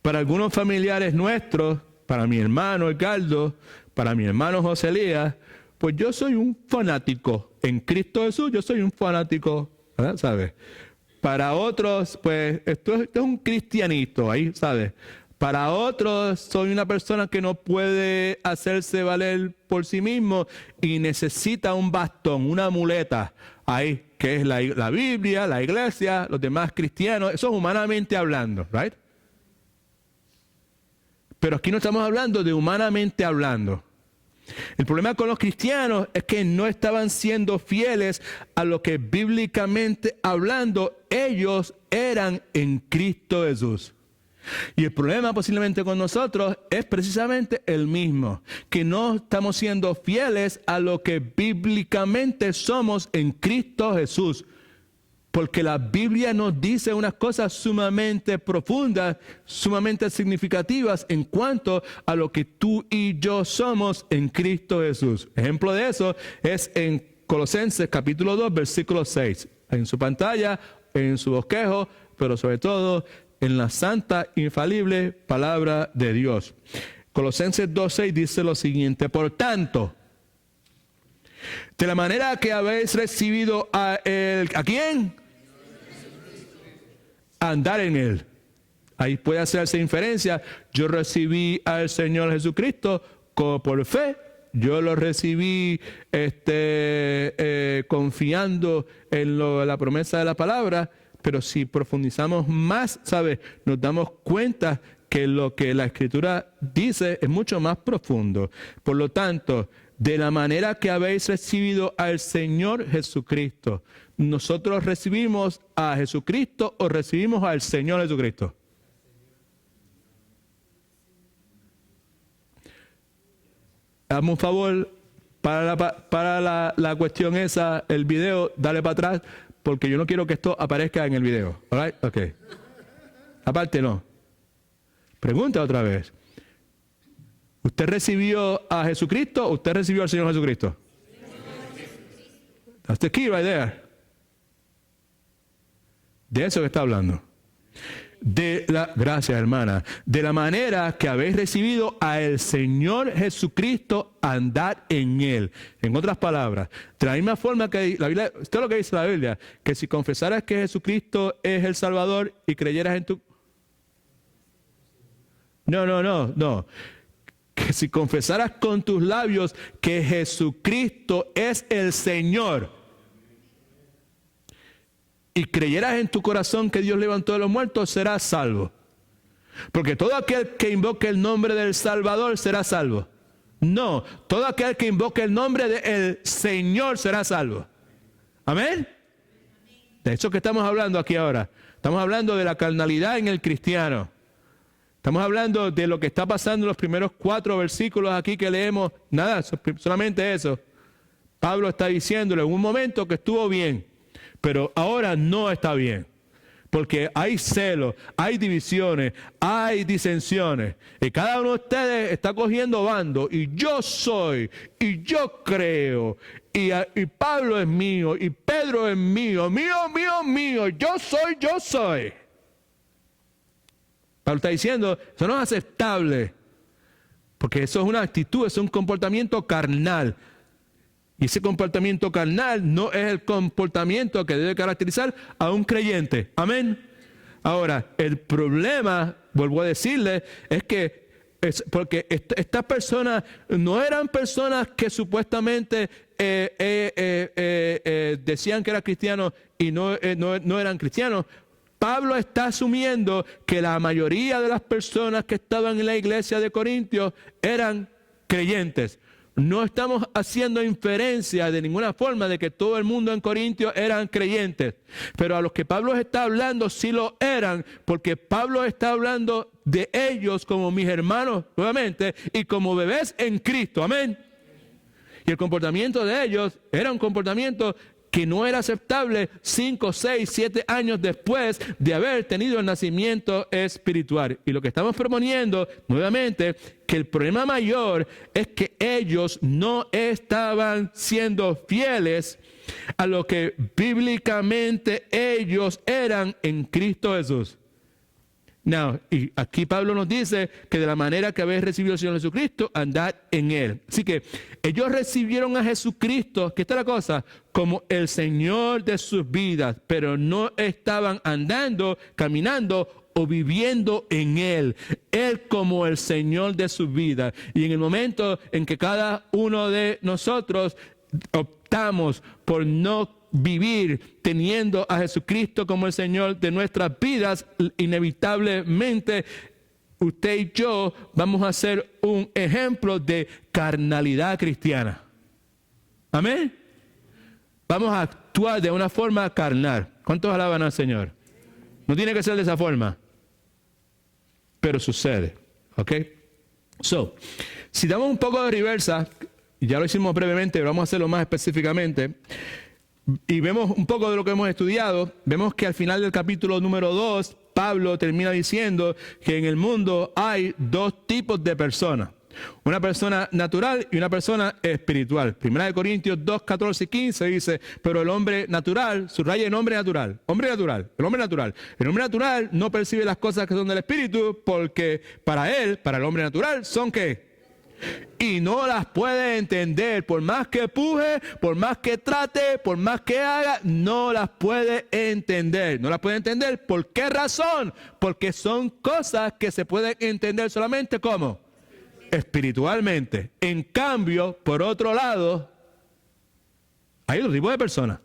Para algunos familiares nuestros, para mi hermano Edgardo, para mi hermano José Elías, pues yo soy un fanático. En Cristo Jesús yo soy un fanático, ¿verdad? ¿Sabes? Para otros, pues esto es un cristianito, ahí, ¿sabes? Para otros, soy una persona que no puede hacerse valer por sí mismo y necesita un bastón, una muleta, ahí, que es la Biblia, la iglesia, los demás cristianos. Eso es humanamente hablando, ¿right? Pero aquí no estamos hablando de humanamente hablando. El problema con los cristianos es que no estaban siendo fieles a lo que bíblicamente hablando ellos eran en Cristo Jesús. Y el problema posiblemente con nosotros es precisamente el mismo, que no estamos siendo fieles a lo que bíblicamente somos en Cristo Jesús. Porque la Biblia nos dice unas cosas sumamente profundas, sumamente significativas en cuanto a lo que tú y yo somos en Cristo Jesús. Ejemplo de eso es en Colosenses capítulo 2, versículo 6. En su pantalla, en su bosquejo, pero sobre todo en la santa, infalible palabra de Dios. Colosenses 2:6 dice lo siguiente: por tanto, de la manera que habéis recibido ¿a quién? Andar en él. Ahí puede hacerse inferencia. Yo recibí al Señor Jesucristo por fe. Yo lo recibí confiando en la promesa de la palabra. Pero si profundizamos más, ¿sabes? Nos damos cuenta que lo que la Escritura dice es mucho más profundo. Por lo tanto, de la manera que habéis recibido al Señor Jesucristo, ¿nosotros recibimos a Jesucristo o recibimos al Señor Jesucristo? Hazme un favor, para la cuestión esa, el video, dale para atrás, porque yo no quiero que esto aparezca en el video. ¿All right? Ok. Aparte no. Pregunta otra vez. ¿Usted recibió a Jesucristo o usted recibió al Señor Jesucristo? That's the key right there. De eso que está hablando. Gracias, hermana. De la manera que habéis recibido al Señor Jesucristo, andad en Él. En otras palabras, de la misma forma que la Biblia, esto es lo que dice la Biblia, que si confesaras que Jesucristo es el Salvador y creyeras en tu... No. Que si confesaras con tus labios que Jesucristo es el Señor y creyeras en tu corazón que Dios levantó de los muertos, serás salvo. Porque todo aquel que invoque el nombre del Salvador será salvo. No, todo aquel que invoque el nombre del Señor será salvo. ¿Amén? De eso que estamos hablando aquí ahora. Estamos hablando de la carnalidad en el cristiano. Estamos hablando de lo que está pasando en los primeros 4 versículos aquí que leemos. Nada, solamente eso. Pablo está diciéndole en un momento que estuvo bien, pero ahora no está bien. Porque hay celos, hay divisiones, hay disensiones. Y cada uno de ustedes está cogiendo bando. Y yo soy, y yo creo. Y Pablo es mío, y Pedro es mío. Mío. Yo soy. Pablo está diciendo, eso no es aceptable. Porque eso es una actitud, es un comportamiento carnal. Y ese comportamiento carnal no es el comportamiento que debe caracterizar a un creyente. Amén. Ahora, el problema, vuelvo a decirle, es que porque estas personas no eran personas que supuestamente decían que eran cristianos y no eran cristianos. Pablo está asumiendo que la mayoría de las personas que estaban en la iglesia de Corintios eran creyentes. No estamos haciendo inferencia de ninguna forma de que todo el mundo en Corintios eran creyentes. Pero a los que Pablo está hablando sí lo eran, porque Pablo está hablando de ellos como mis hermanos nuevamente y como bebés en Cristo. Amén. Y el comportamiento de ellos era un comportamiento que no era aceptable 5, 6, 7 años después de haber tenido el nacimiento espiritual. Y lo que estamos proponiendo nuevamente, que el problema mayor es que ellos no estaban siendo fieles a lo que bíblicamente ellos eran en Cristo Jesús. Now, y aquí Pablo nos dice que de la manera que habéis recibido al Señor Jesucristo, andad en Él. Así que ellos recibieron a Jesucristo, que está la cosa, como el Señor de sus vidas, pero no estaban andando, caminando o viviendo en Él. Él como el Señor de sus vidas. Y en el momento en que cada uno de nosotros optamos por no vivir teniendo a Jesucristo como el Señor de nuestras vidas, inevitablemente usted y yo vamos a ser un ejemplo de carnalidad cristiana. Amén. Vamos a actuar de una forma carnal. ¿Cuántos alaban al Señor? No tiene que ser de esa forma, pero sucede. ¿Ok? Si damos un poco de reversa, ya lo hicimos brevemente, pero vamos a hacerlo más específicamente, y vemos un poco de lo que hemos estudiado, vemos que al final del capítulo número 2, Pablo termina diciendo que en el mundo hay dos tipos de personas. Una persona natural y una persona espiritual. Primera de Corintios 2, 14 y 15 dice, pero el hombre natural, subraya el hombre natural, el hombre natural no percibe las cosas que son del espíritu porque para el hombre natural son ¿qué? Y no las puede entender, por más que puje, por más que trate, por más que haga, no las puede entender. No las puede entender, ¿por qué razón? Porque son cosas que se pueden entender solamente ¿cómo? Espiritualmente. En cambio, por otro lado, hay otro tipo de personas,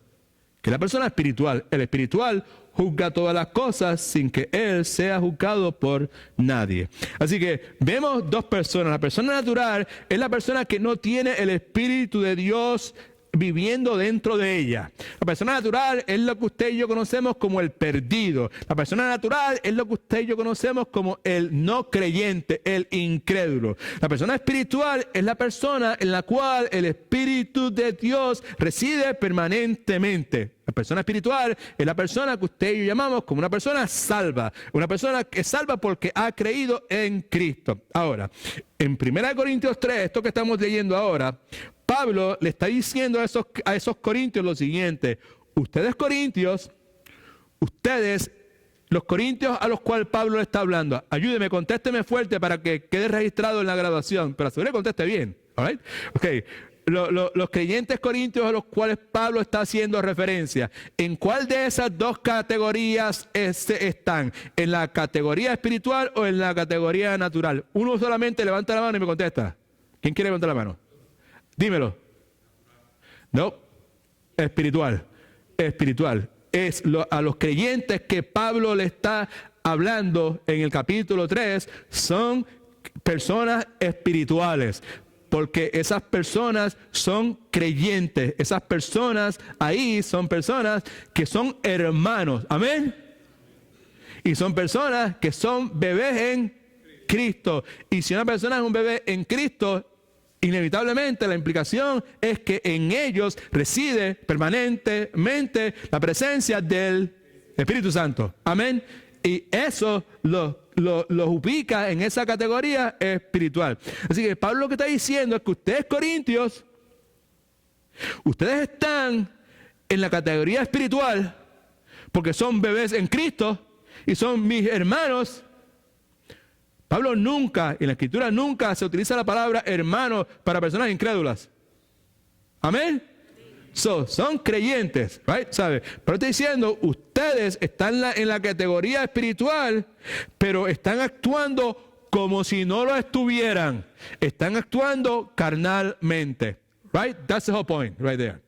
que es la persona espiritual. El espiritual juzga todas las cosas sin que él sea juzgado por nadie. Así que vemos dos personas. La persona natural es la persona que no tiene el Espíritu de Dios viviendo dentro de ella. La persona natural es lo que usted y yo conocemos como el perdido. La persona natural es lo que usted y yo conocemos como el no creyente, el incrédulo. La persona espiritual es la persona en la cual el Espíritu de Dios reside permanentemente. La persona espiritual es la persona que usted y yo llamamos como una persona salva. Una persona que es salva porque ha creído en Cristo. Ahora, en 1 Corintios 3, esto que estamos leyendo ahora, Pablo le está diciendo a esos corintios lo siguiente: ustedes corintios, los corintios a los cuales Pablo le está hablando, ayúdeme, contésteme fuerte para que quede registrado en la grabación, pero asegure que conteste bien. All right? Okay. Los creyentes corintios a los cuales Pablo está haciendo referencia, ¿en cuál de esas dos categorías están? ¿En la categoría espiritual o en la categoría natural? Uno solamente levanta la mano y me contesta. ¿Quién quiere levantar la mano? Dímelo. No, espiritual. A los creyentes que Pablo le está hablando en el capítulo 3 son personas espirituales. Porque esas personas son creyentes. Esas personas ahí son personas que son hermanos. Amén. Y son personas que son bebés en Cristo. Y si una persona es un bebé en Cristo, inevitablemente la implicación es que en ellos reside permanentemente la presencia del Espíritu Santo. Amén. Y eso los ubica en esa categoría espiritual. Así que Pablo lo que está diciendo es que ustedes corintios, ustedes están en la categoría espiritual porque son bebés en Cristo y son mis hermanos. Pablo nunca, en la Escritura nunca se utiliza la palabra hermano para personas incrédulas. Amén. Son creyentes, right? ¿Sabe? Pero estoy diciendo, ustedes están en la categoría espiritual, pero están actuando como si no lo estuvieran. Están actuando carnalmente. Right? That's the whole point right there.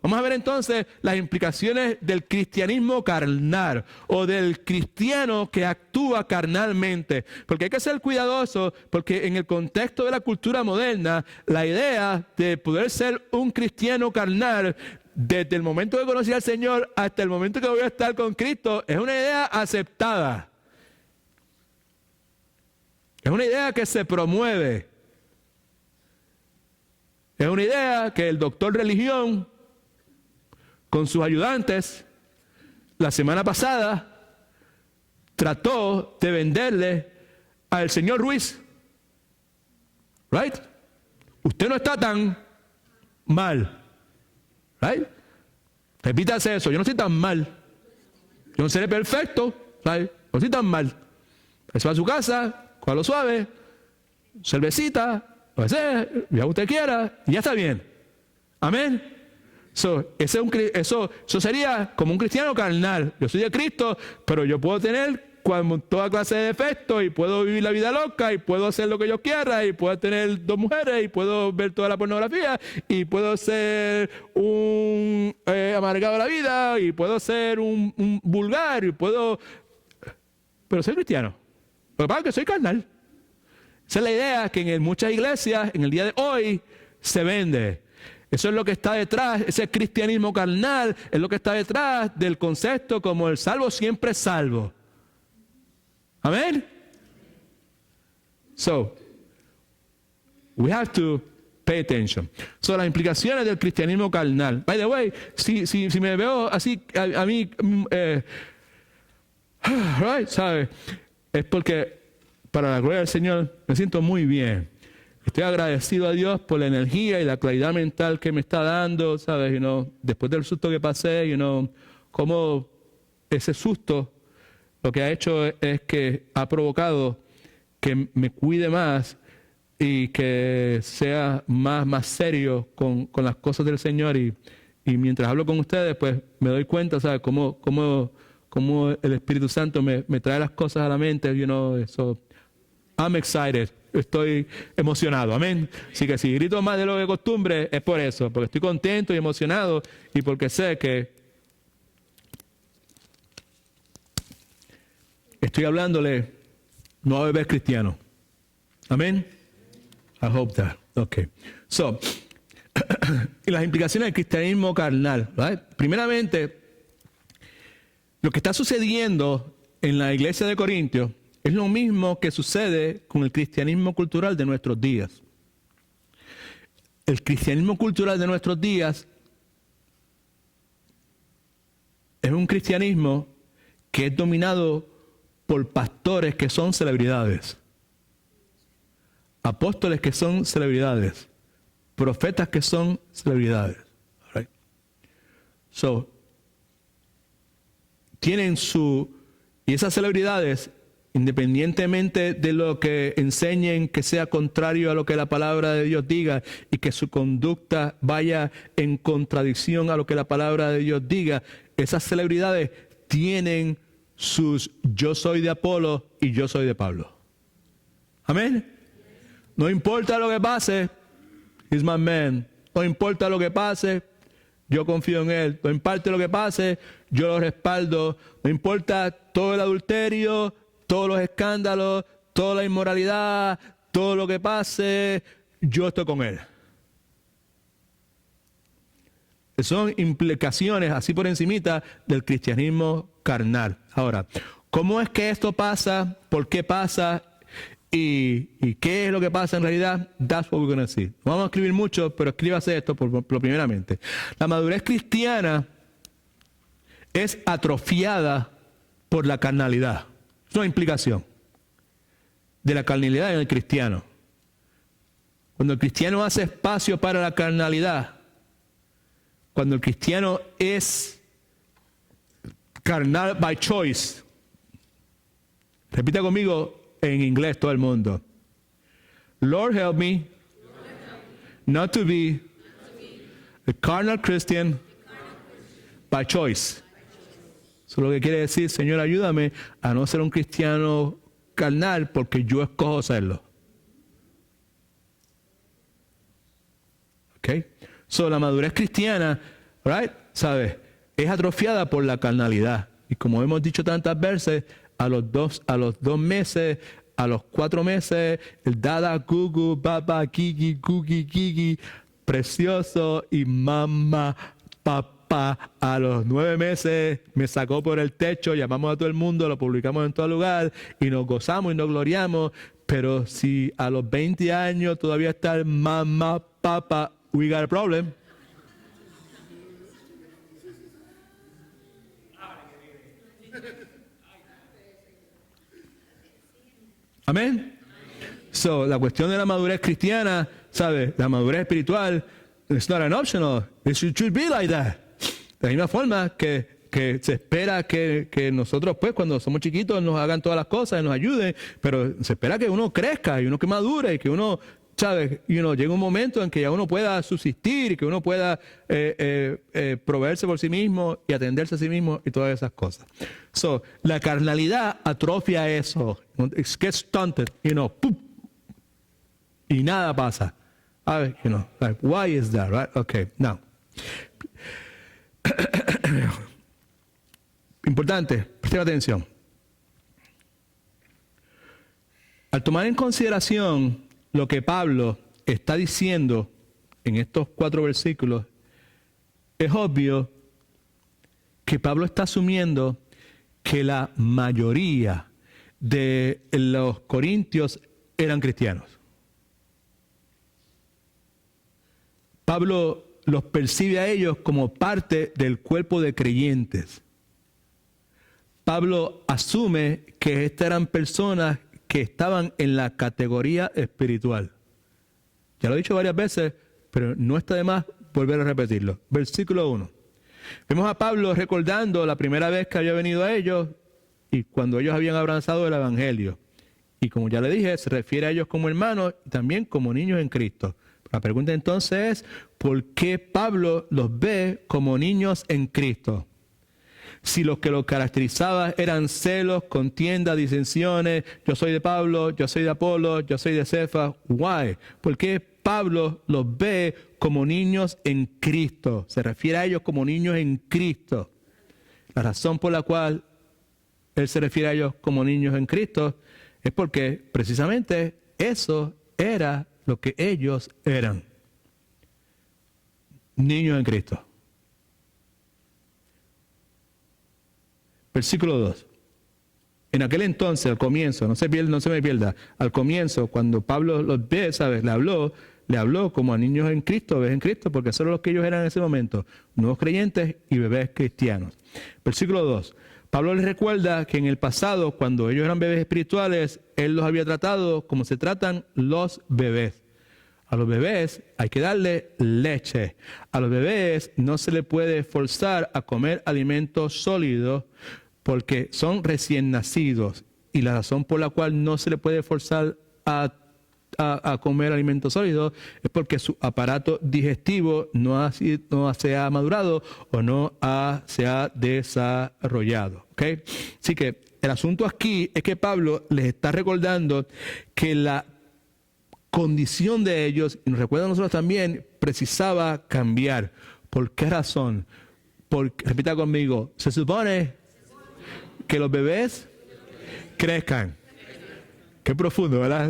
Vamos a ver entonces las implicaciones del cristianismo carnal o del cristiano que actúa carnalmente. Porque hay que ser cuidadoso, porque en el contexto de la cultura moderna, la idea de poder ser un cristiano carnal desde el momento que conocí al Señor hasta el momento que voy a estar con Cristo es una idea aceptada. Es una idea que se promueve. Es una idea que el doctor religión, con sus ayudantes, la semana pasada, trató de venderle al señor Ruiz. Right? Usted no está tan mal. Right? Repítase eso. Yo no estoy tan mal. Yo no seré perfecto. Right? No estoy tan mal. Eso va a su casa, con lo suave, cervecita, lo que sea, ya usted quiera, y ya está bien. Amén. Eso sería como un cristiano carnal. Yo soy de Cristo, pero yo puedo tener toda clase de defectos y puedo vivir la vida loca y puedo hacer lo que yo quiera y puedo tener 2 mujeres y puedo ver toda la pornografía y puedo ser un amargado de la vida y puedo ser un vulgar y puedo... Pero soy cristiano. Pero para que soy carnal. Esa es la idea que en muchas iglesias, en el día de hoy, se vende. Eso es lo que está detrás, ese cristianismo carnal, es lo que está detrás del concepto como el salvo siempre es salvo. Amén. We have to pay attention. Las implicaciones del cristianismo carnal. By the way, si me veo así, a mí, right, ¿sabe? Es porque para la gloria del Señor me siento muy bien. Estoy agradecido a Dios por la energía y la claridad mental que me está dando, ¿sabes? Después del susto que pasé, cómo ese susto lo que ha hecho es que ha provocado que me cuide más y que sea más serio con las cosas del Señor. Y mientras hablo con ustedes, pues me doy cuenta, ¿sabes? Cómo el Espíritu Santo me trae las cosas a la mente, eso. I'm excited. Estoy emocionado. Amén. Así que si grito más de lo que costumbre es por eso, porque estoy contento y emocionado y porque sé que estoy hablándole no a bebés cristianos. Amén. I hope that. Okay. Y las implicaciones del cristianismo carnal. ¿Right? Primeramente, lo que está sucediendo en la iglesia de Corintios es lo mismo que sucede con el cristianismo cultural de nuestros días. El cristianismo cultural de nuestros días es un cristianismo que es dominado por pastores que son celebridades, apóstoles que son celebridades, profetas que son celebridades. Right? Tienen y esas celebridades, independientemente de lo que enseñen que sea contrario a lo que la palabra de Dios diga y que su conducta vaya en contradicción a lo que la palabra de Dios diga, esas celebridades tienen sus yo soy de Apolo y yo soy de Pablo. Amén. No importa lo que pase, he's my man. No importa lo que pase, yo confío en él. No importa lo que pase, yo lo respaldo. No importa todo el adulterio, todos los escándalos, toda la inmoralidad, todo lo que pase, yo estoy con él. Son implicaciones, así por encimita, del cristianismo carnal. Ahora, ¿cómo es que esto pasa? ¿Por qué pasa? ¿Y qué es lo que pasa en realidad? That's what we're going to see. No vamos a escribir mucho, pero escríbase esto por primeramente. La madurez cristiana es atrofiada por la carnalidad. Es una implicación de la carnalidad en el cristiano. Cuando el cristiano hace espacio para la carnalidad, cuando el cristiano es carnal by choice, repita conmigo en inglés todo el mundo. Lord help me not to be A carnal Christian by choice. Eso es lo que quiere decir, Señor, ayúdame a no ser un cristiano carnal porque yo escojo serlo. ¿Ok? So, la madurez cristiana, right, ¿sabes? Es atrofiada por la carnalidad. Y como hemos dicho tantas veces, a los dos meses, a los 4 meses, el dada, gugu, baba, gigi, gugi, gigi, precioso y mamá, papá, a los 9 meses me sacó por el techo, llamamos a todo el mundo, lo publicamos en todo lugar y nos gozamos y nos gloriamos. Pero si a los 20 años todavía está el mamá, papá, we got a problem. Amén. So, la cuestión de la madurez cristiana, ¿sabes? La madurez espiritual, it's not an optional. It should be like that. De la misma forma que se espera que nosotros, pues, cuando somos chiquitos, nos hagan todas las cosas, nos ayuden, pero se espera que uno crezca y uno que madure y que uno, ¿sabes? Llegue un momento en que ya uno pueda subsistir y que uno pueda proveerse por sí mismo y atenderse a sí mismo y todas esas cosas. So, la carnalidad atrofia eso. It gets stunted, ¡pum! Y nada pasa. Like, why is that, right? Okay, now. Importante, presten atención. Al tomar en consideración lo que Pablo está diciendo en estos 4 versículos, es obvio que Pablo está asumiendo que la mayoría de los corintios eran cristianos. Pablo los percibe a ellos como parte del cuerpo de creyentes. Pablo asume que estas eran personas que estaban en la categoría espiritual. Ya lo he dicho varias veces, pero no está de más volver a repetirlo. Versículo 1. Vemos a Pablo recordando la primera vez que había venido a ellos y cuando ellos habían abrazado el Evangelio. Y como ya le dije, se refiere a ellos como hermanos y también como niños en Cristo. La pregunta entonces es, ¿por qué Pablo los ve como niños en Cristo? Si lo que los caracterizaba eran celos, contiendas, disensiones, yo soy de Pablo, yo soy de Apolo, yo soy de Cefas, why? ¿Por qué Pablo los ve como niños en Cristo? Se refiere a ellos como niños en Cristo. La razón por la cual él se refiere a ellos como niños en Cristo es porque precisamente eso era lo que ellos eran. Niños en Cristo. Versículo 2. En aquel entonces, al comienzo, no se me pierda, al comienzo, cuando Pablo los ve, ¿sabes? Le habló como a niños en Cristo, bebés en Cristo, porque eso era lo que ellos eran en ese momento, nuevos creyentes y bebés cristianos. Versículo 2. Pablo les recuerda que en el pasado, cuando ellos eran bebés espirituales, él los había tratado como se tratan los bebés. A los bebés hay que darle leche. A los bebés no se les puede forzar a comer alimentos sólidos porque son recién nacidos. Y la razón por la cual no se les puede forzar a comer alimentos sólidos es porque su aparato digestivo no se ha madurado o no se ha desarrollado. ¿Okay? Así que el asunto aquí es que Pablo les está recordando que la condición de ellos, y nos recuerda a nosotros también, precisaba cambiar. ¿Por qué razón? Repita conmigo, se supone que los bebés crezcan. Qué profundo, ¿verdad?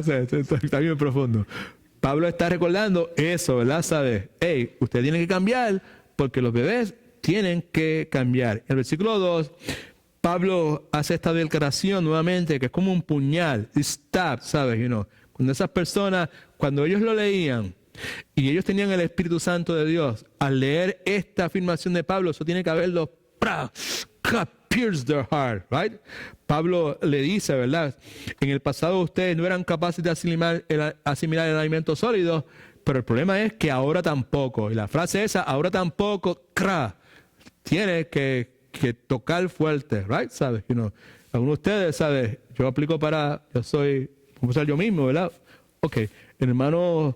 Está bien profundo. Pablo está recordando eso, ¿verdad? ¿Sabe? Hey, usted tiene que cambiar porque los bebés tienen que cambiar. En el versículo 2, Pablo hace esta declaración nuevamente que es como un puñal. Stop, ¿sabes? Cuando esas personas, cuando ellos lo leían y ellos tenían el Espíritu Santo de Dios, al leer esta afirmación de Pablo, eso tiene que haberlo pierced their heart, right? Pablo le dice, ¿verdad? En el pasado ustedes no eran capaces de asimilar el alimento sólido, pero el problema es que ahora tampoco. Y la frase esa, ahora tampoco, tiene que tocar fuerte, right? ¿Sabes? Algunos de ustedes, ¿sabes? Yo aplico vamos a ser yo mismo, ¿verdad? Ok, el hermano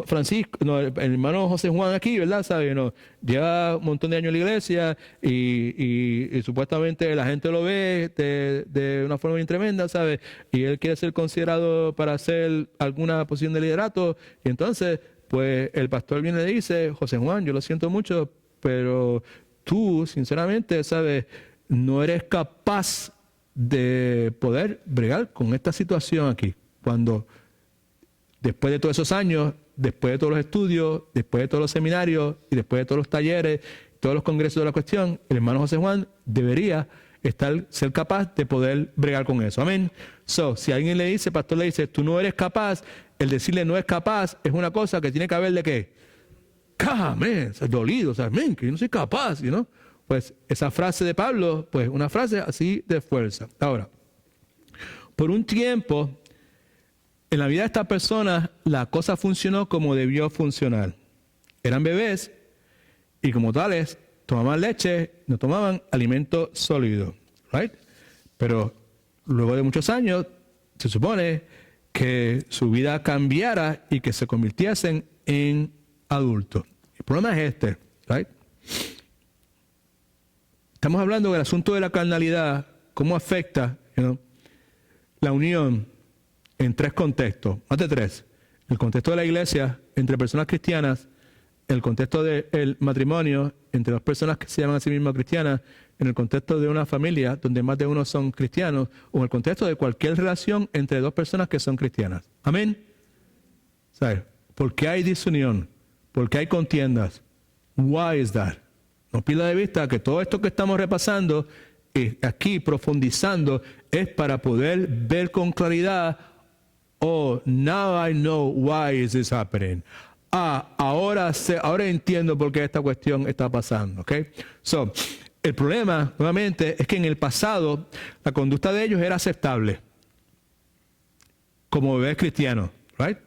Francisco, no, el hermano José Juan aquí, ¿verdad? ¿Sabe? No, lleva un montón de años en la iglesia y supuestamente la gente lo ve de una forma bien tremenda, ¿sabe? Y él quiere ser considerado para hacer alguna posición de liderato. Y entonces, pues el pastor viene y le dice, José Juan, yo lo siento mucho, pero tú, sinceramente, ¿sabes? No eres capaz de poder bregar con esta situación aquí. Cuando después de todos esos años, después de todos los estudios, después de todos los seminarios y después de todos los talleres, todos los congresos de la cuestión, el hermano José Juan debería ser capaz de poder bregar con eso. Amén. So, si alguien le dice, el pastor le dice, tú no eres capaz, el decirle no es capaz es una cosa que tiene que haber de qué. Amén, dolido, o sea, amén, que yo no soy capaz, ¿no? Pues esa frase de Pablo, pues una frase así de fuerza. Ahora, por un tiempo, en la vida de esta persona, la cosa funcionó como debió funcionar. Eran bebés y como tales, tomaban leche, no tomaban alimento sólido, right? Pero luego de muchos años, se supone que su vida cambiara y que se convirtiesen en adultos. El problema es este, right? Estamos hablando del asunto de la carnalidad, cómo afecta, la unión en tres contextos, más de tres. El contexto de la iglesia entre personas cristianas, el contexto del matrimonio entre dos personas que se llaman a sí mismas cristianas, en el contexto de una familia donde más de uno son cristianos, o en el contexto de cualquier relación entre dos personas que son cristianas. Amén. ¿Sabes? ¿Por qué hay disunión? ¿Por qué hay contiendas? Why is that? No pierda de vista que todo esto que estamos repasando, aquí profundizando, es para poder ver con claridad, oh, now I know why is this happening. Ahora entiendo por qué esta cuestión está pasando, ¿ok? So, el problema, nuevamente, es que en el pasado la conducta de ellos era aceptable como bebés cristianos, right?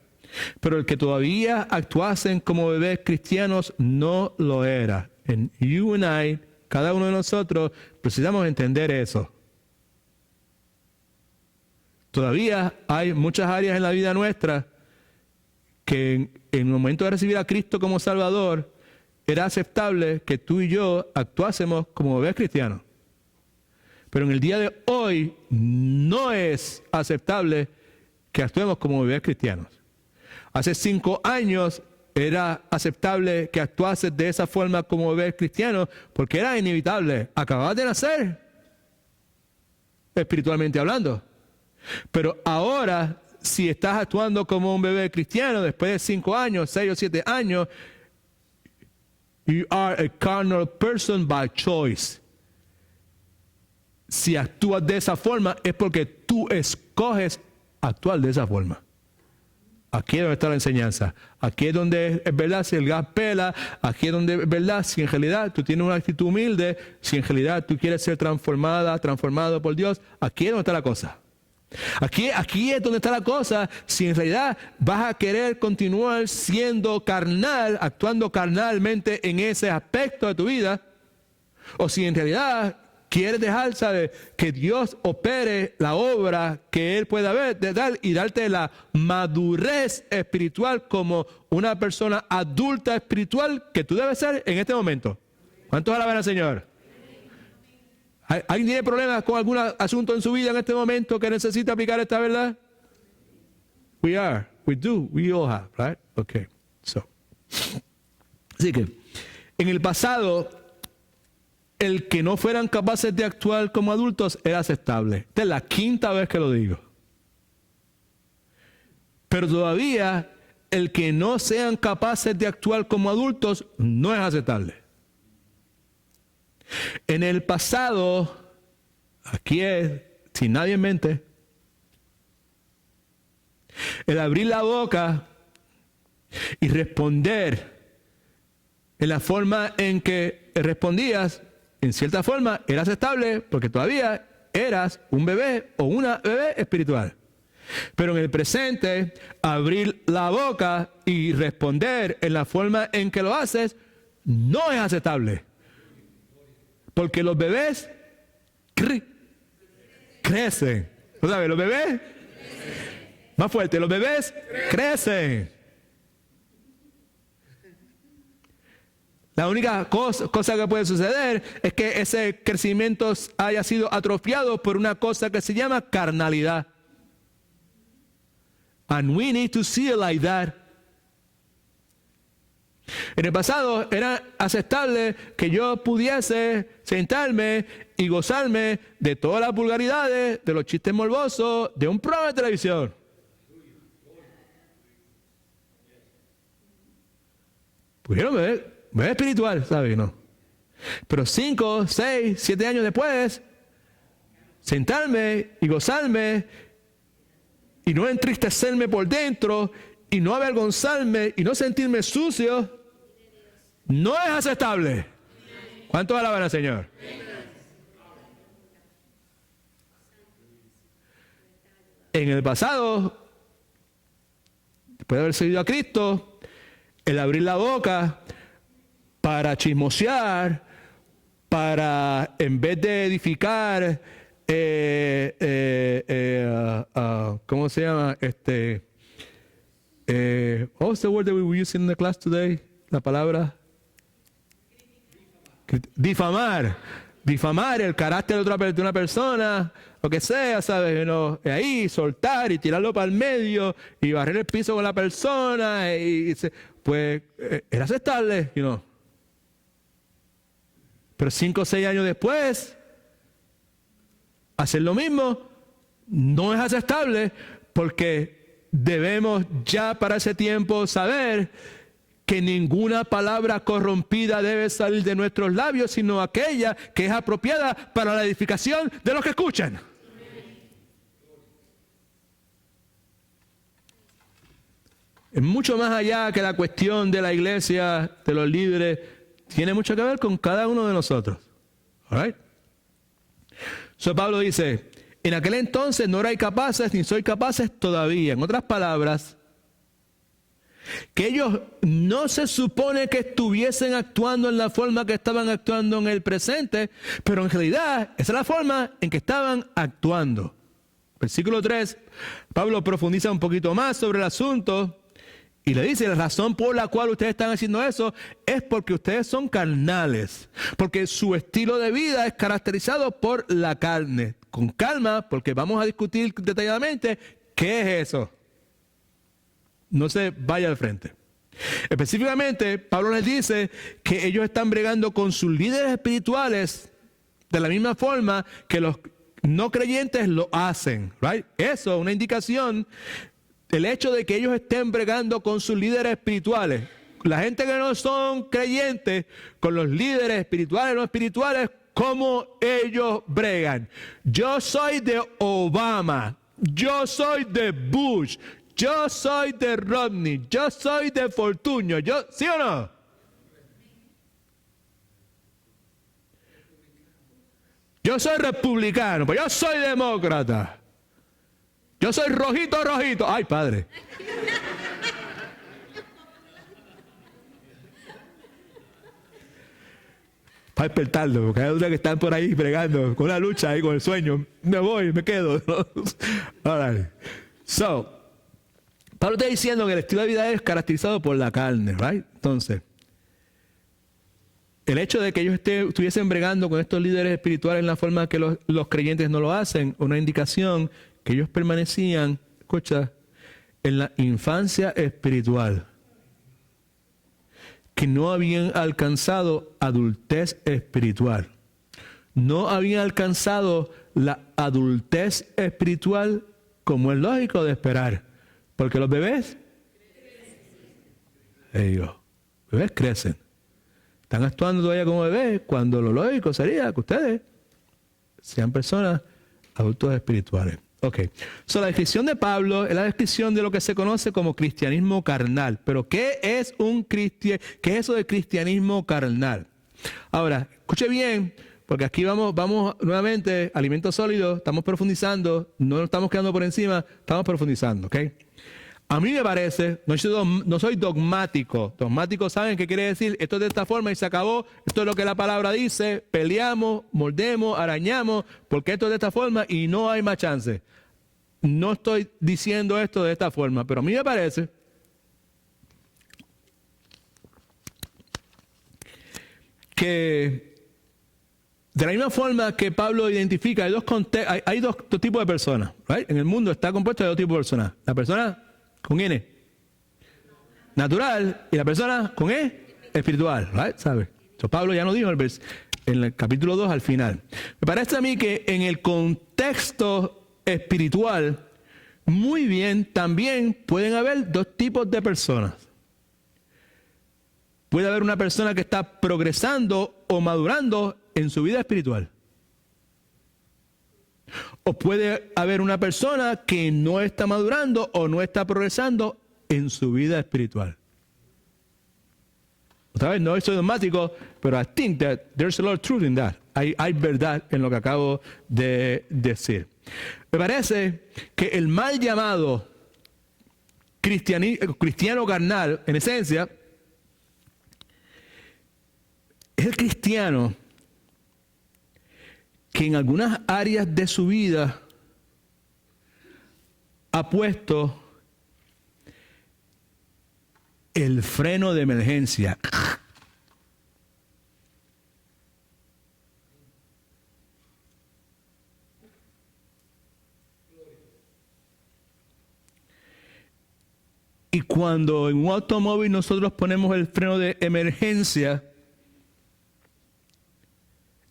Pero el que todavía actuasen como bebés cristianos no lo era. And you and I, cada uno de nosotros, precisamos entender eso. Todavía hay muchas áreas en la vida nuestra que en el momento de recibir a Cristo como Salvador, era aceptable que tú y yo actuásemos como bebés cristianos. Pero en el día de hoy no es aceptable que actuemos como bebés cristianos. Hace 5 años era aceptable que actuases de esa forma como bebés cristianos porque era inevitable. Acababas de nacer, espiritualmente hablando. Pero ahora, si estás actuando como un bebé cristiano después de 5 años, 6 o 7 años, you are a carnal person by choice. Si actúas de esa forma es porque tú escoges actuar de esa forma. Aquí es donde está la enseñanza. Aquí es donde es verdad si el gas pela. Aquí es donde es verdad si en realidad tú tienes una actitud humilde. Si en realidad tú quieres ser transformado por Dios. Aquí es donde está la cosa. Aquí es donde está la cosa. Si en realidad vas a querer continuar siendo carnal, actuando carnalmente en ese aspecto de tu vida, o si en realidad quieres dejar, ¿sabes?, que Dios opere la obra que Él pueda dar y darte la madurez espiritual como una persona adulta espiritual que tú debes ser en este momento. ¿Cuántos alaban al Señor? ¿Alguien tiene problemas con algún asunto en su vida en este momento que necesita aplicar esta verdad? We all have, right? Okay. Así que, en el pasado, el que no fueran capaces de actuar como adultos era aceptable. Esta es la 5ª vez que lo digo. Pero todavía, el que no sean capaces de actuar como adultos no es aceptable. En el pasado, aquí es, sin nadie en mente, el abrir la boca y responder en la forma en que respondías, en cierta forma, era aceptable porque todavía eras un bebé o una bebé espiritual. Pero en el presente, abrir la boca y responder en la forma en que lo haces no es aceptable. Porque los bebés crecen. ¿Lo sabes? Los bebés, más fuerte, los bebés crecen. La única cosa que puede suceder es que ese crecimiento haya sido atrofiado por una cosa que se llama carnalidad. And we need to see it like that. En el pasado era aceptable que yo pudiese sentarme y gozarme de todas las vulgaridades, de los chistes morbosos, de un programa de televisión. Pudieron ver espiritual, ¿sabes? No. Pero 5, 6, 7 años después, sentarme y gozarme y no entristecerme por dentro y no avergonzarme y no sentirme sucio, no es aceptable. ¿Cuántos alaban al Señor? En el pasado, después de haber seguido a Cristo, el abrir la boca para chismosear, para en vez de edificar, ¿cómo se llama? What was the word that we were using in the class today? La palabra difamar el carácter de una persona, lo que sea, ¿sabes? Ahí soltar y tirarlo para el medio y barrer el piso con la persona, pues era aceptable, Pero 5 o 6 años después, hacer lo mismo no es aceptable, porque debemos ya para ese tiempo saber que ninguna palabra corrompida debe salir de nuestros labios, sino aquella que es apropiada para la edificación de los que escuchan. Es mucho más allá que la cuestión de la iglesia, de los líderes, tiene mucho que ver con cada uno de nosotros. All right? So Pablo dice, en aquel entonces no erais capaces ni sois capaces todavía. En otras palabras, que ellos no se supone que estuviesen actuando en la forma que estaban actuando en el presente, pero en realidad esa es la forma en que estaban actuando. Versículo 3, Pablo profundiza un poquito más sobre el asunto y le dice, la razón por la cual ustedes están haciendo eso es porque ustedes son carnales, porque su estilo de vida es caracterizado por la carne. Con calma, porque vamos a discutir detalladamente qué es eso. No se vaya al frente. Específicamente, Pablo les dice que ellos están bregando con sus líderes espirituales de la misma forma que los no creyentes lo hacen. Right? Eso es una indicación. El hecho de que ellos estén bregando con sus líderes espirituales, la gente que no son creyentes, con los líderes espirituales o no espirituales, ¿cómo ellos bregan? Yo soy de Obama, yo soy de Bush, yo soy de Romney, yo soy de Fortuño, ¿sí o no? Yo soy republicano, pero yo soy demócrata. Yo soy rojito. Ay, padre. Para despertarlo, porque hay otros que están por ahí bregando con la lucha ahí, con el sueño. Me voy, me quedo. Right. So, Pablo está diciendo que el estilo de vida es caracterizado por la carne, right? Entonces, el hecho de que ellos estuviesen bregando con estos líderes espirituales en la forma que los creyentes no lo hacen, una indicación que ellos permanecían, escucha, en la infancia espiritual, que no habían alcanzado adultez espiritual. No habían alcanzado la adultez espiritual como es lógico de esperar. Porque los bebés, bebés crecen. Están actuando todavía como bebés cuando lo lógico sería que ustedes sean personas adultos espirituales. Ok. So, la descripción de Pablo es la descripción de lo que se conoce como cristianismo carnal. Pero ¿qué es qué es eso de cristianismo carnal? Ahora, escuche bien, porque aquí vamos nuevamente, alimento sólido, estamos profundizando, no nos estamos quedando por encima, estamos profundizando, ¿ok? A mí me parece, no soy dogmático. Dogmáticos saben qué quiere decir, esto es de esta forma y se acabó, esto es lo que la palabra dice, peleamos, mordemos, arañamos, porque esto es de esta forma y no hay más chance. No estoy diciendo esto de esta forma, pero a mí me parece que de la misma forma que Pablo identifica, hay dos tipos de personas. ¿Right? En el mundo está compuesto de dos tipos de personas. La persona con N, natural, y la persona con E, espiritual. ¿Right? ¿Sabe? So, Pablo ya nos dijo en el capítulo 2 al final. Me parece a mí que en el contexto espiritual, muy bien, también pueden haber dos tipos de personas. Puede haber una persona que está progresando o madurando en su vida espiritual. O puede haber una persona que no está madurando o no está progresando en su vida espiritual. Otra vez, no soy dogmático, pero I think that there's a lot of truth in that. Hay verdad en lo que acabo de decir. Me parece que el mal llamado cristiano carnal, en esencia, es el cristiano que en algunas áreas de su vida ha puesto el freno de emergencia. Y cuando en un automóvil nosotros ponemos el freno de emergencia,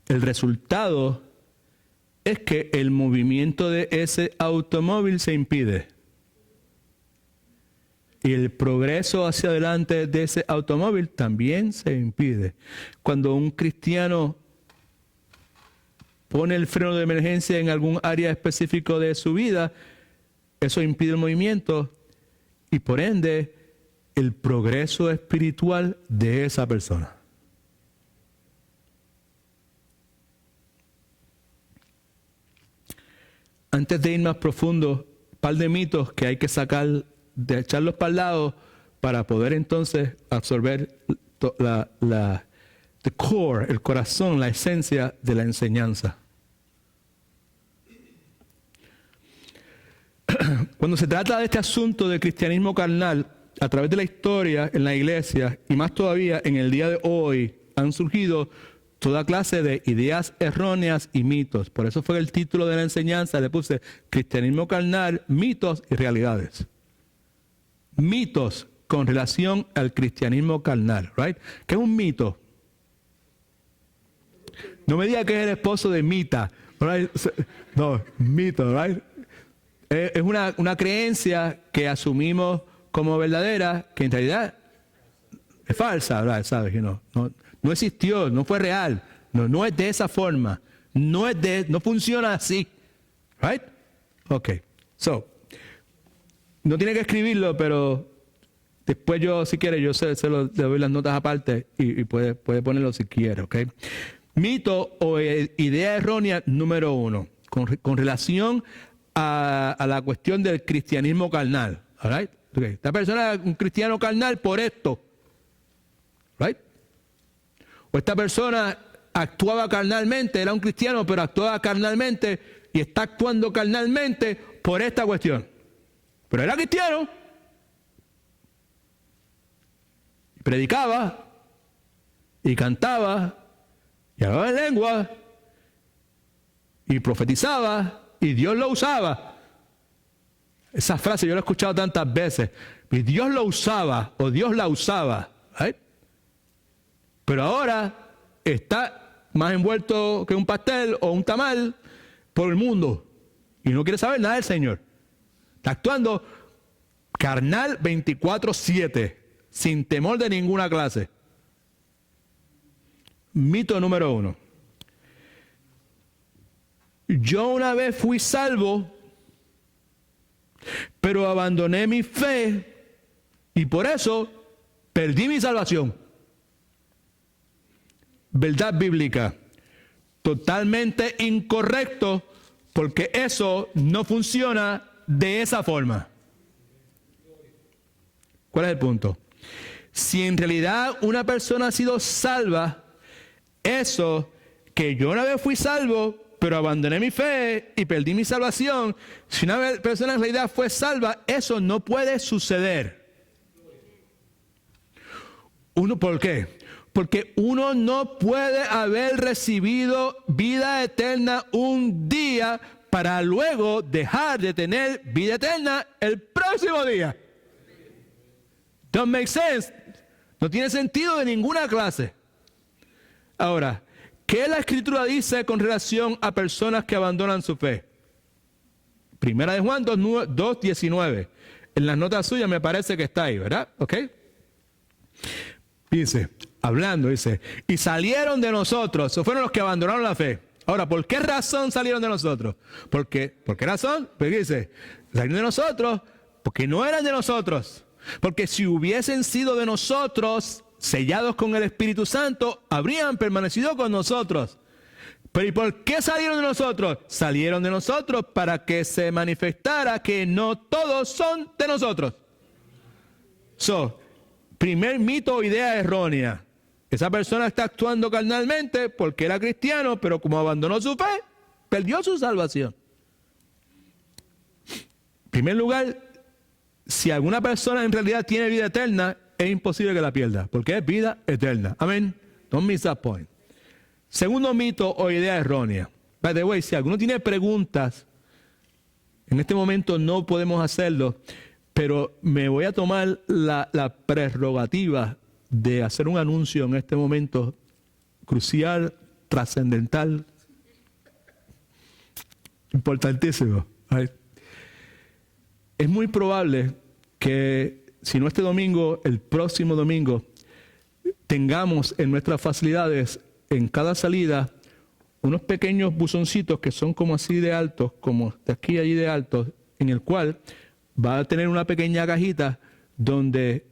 el resultado es que el movimiento de ese automóvil se impide. Y el progreso hacia adelante de ese automóvil también se impide. Cuando un cristiano pone el freno de emergencia en algún área específico de su vida, eso impide el movimiento y por ende el progreso espiritual de esa persona. Antes de ir más profundo, un par de mitos que hay que sacar, de echarlos para el lado para poder entonces absorber the core, el corazón, la esencia de la enseñanza. Cuando se trata de este asunto del cristianismo carnal, a través de la historia en la iglesia y más todavía en el día de hoy, han surgido toda clase de ideas erróneas y mitos. Por eso fue el título de la enseñanza, le puse cristianismo carnal, mitos y realidades. Mitos con relación al cristianismo carnal, right? ¿Qué es un mito? No me diga que es el esposo de Mita, right? No, mito, right? Es una creencia que asumimos como verdadera, que en realidad es falsa, right? ¿Sabes? No existió, no fue real, no es de esa forma, no funciona así, right? Okay, so no tiene que escribirlo, pero después yo, si quiere, yo le doy las notas aparte y puede ponerlo si quiere, ¿ok? Mito o idea errónea número 1, con relación a la cuestión del cristianismo carnal, all right? Okay. Esta persona es un cristiano carnal por esto, right? O esta persona actuaba carnalmente, era un cristiano, pero actuaba carnalmente y está actuando carnalmente por esta cuestión. Pero era cristiano, predicaba, y cantaba, y hablaba en lengua, y profetizaba, y Dios lo usaba. Esa frase yo la he escuchado tantas veces. Y Dios lo usaba, o Dios la usaba. ¿Right? Pero ahora está más envuelto que un pastel o un tamal por el mundo. Y no quiere saber nada del Señor. Está actuando carnal 24/7, sin temor de ninguna clase. Mito número 1. Yo una vez fui salvo, pero abandoné mi fe y por eso perdí mi salvación. Verdad bíblica. Totalmente incorrecto, porque eso no funciona de esa forma. ¿Cuál es el punto? Si en realidad una persona ha sido salva, eso que yo una vez fui salvo, pero abandoné mi fe y perdí mi salvación, si una persona en realidad fue salva, eso no puede suceder. ¿Por qué? Porque uno no puede haber recibido vida eterna un día para luego dejar de tener vida eterna el próximo día. Don't make sense. No tiene sentido de ninguna clase. Ahora, ¿qué la Escritura dice con relación a personas que abandonan su fe? Primera de Juan 2:19. En las notas suyas me parece que está ahí, ¿verdad? ¿Ok? Dice, hablando, dice, y salieron de nosotros. Esos fueron los que abandonaron la fe. Ahora, ¿por qué razón salieron de nosotros? ¿Por qué razón? Porque dice, salieron de nosotros porque no eran de nosotros. Porque si hubiesen sido de nosotros, sellados con el Espíritu Santo, habrían permanecido con nosotros. Pero ¿y por qué salieron de nosotros? Salieron de nosotros para que se manifestara que no todos son de nosotros. Primer mito o idea errónea. Esa persona está actuando carnalmente porque era cristiano, pero como abandonó su fe, perdió su salvación. En primer lugar, si alguna persona en realidad tiene vida eterna, es imposible que la pierda, porque es vida eterna. Amén. Don't miss that point. Segundo mito o idea errónea. By the way, si alguno tiene preguntas, en este momento no podemos hacerlo, pero me voy a tomar la prerrogativa de hacer un anuncio en este momento crucial, trascendental, importantísimo. Es muy probable que si no este domingo, el próximo domingo, tengamos en nuestras facilidades, en cada salida, unos pequeños buzoncitos que son como así de altos, como de aquí a allí de altos, en el cual va a tener una pequeña cajita donde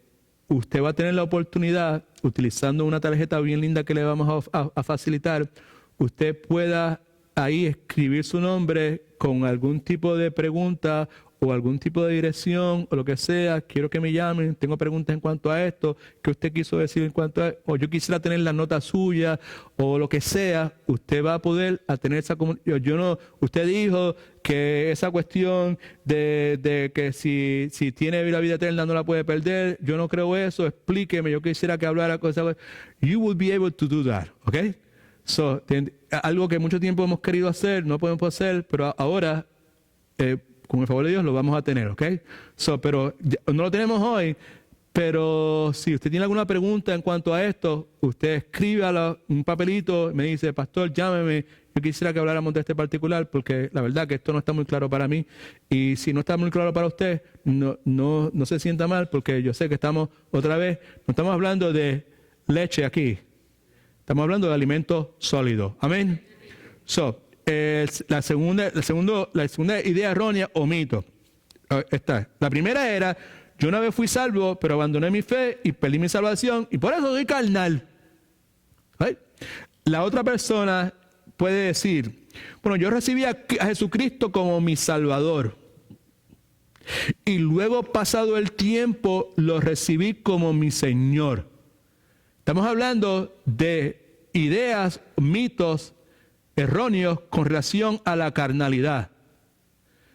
usted va a tener la oportunidad, utilizando una tarjeta bien linda que le vamos a facilitar, usted pueda ahí escribir su nombre con algún tipo de pregunta o algún tipo de dirección o lo que sea. Quiero que me llamen, tengo preguntas en cuanto a esto, qué usted quiso decir en cuanto a, o yo quisiera tener la nota suya o lo que sea. Usted va a poder tener esa comunicación. Usted dijo que esa cuestión de que si tiene la vida eterna no la puede perder, yo no creo eso, explíqueme, yo quisiera que hablara cosas. You will be able to do that, ¿ok? Algo que mucho tiempo hemos querido hacer, no podemos hacer, pero ahora, con el favor de Dios, lo vamos a tener, ¿ok? Pero no lo tenemos hoy, pero si usted tiene alguna pregunta en cuanto a esto, usted escribe un papelito, me dice, pastor, llámeme, yo quisiera que habláramos de este particular, porque la verdad que esto no está muy claro para mí, y si no está muy claro para usted, no se sienta mal, porque yo sé que estamos, otra vez, no estamos hablando de leche aquí, estamos hablando de alimentos sólidos, amén. La segunda idea errónea o mito. La primera era, yo una vez fui salvo, pero abandoné mi fe y perdí mi salvación y por eso soy carnal. ¿Sí? La otra persona puede decir, bueno, yo recibí a Jesucristo como mi Salvador y luego pasado el tiempo lo recibí como mi Señor. Estamos hablando de ideas, mitos erróneos con relación a la carnalidad.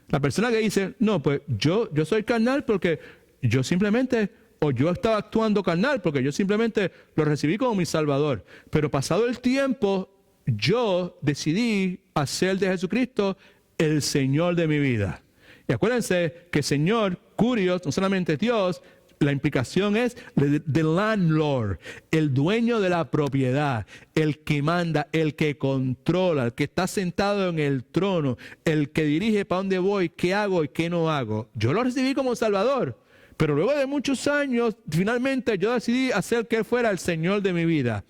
La persona que dice, no, pues yo soy carnal porque yo simplemente, o yo estaba actuando carnal porque yo simplemente lo recibí como mi Salvador. Pero pasado el tiempo, yo decidí hacer de Jesucristo el Señor de mi vida. Y acuérdense que Señor, Curios, no solamente Dios, la implicación es the landlord, el dueño de la propiedad, el que manda, el que controla, el que está sentado en el trono, el que dirige para dónde voy, qué hago y qué no hago. Yo lo recibí como Salvador, pero luego de muchos años, finalmente yo decidí hacer que Él fuera el Señor de mi vida.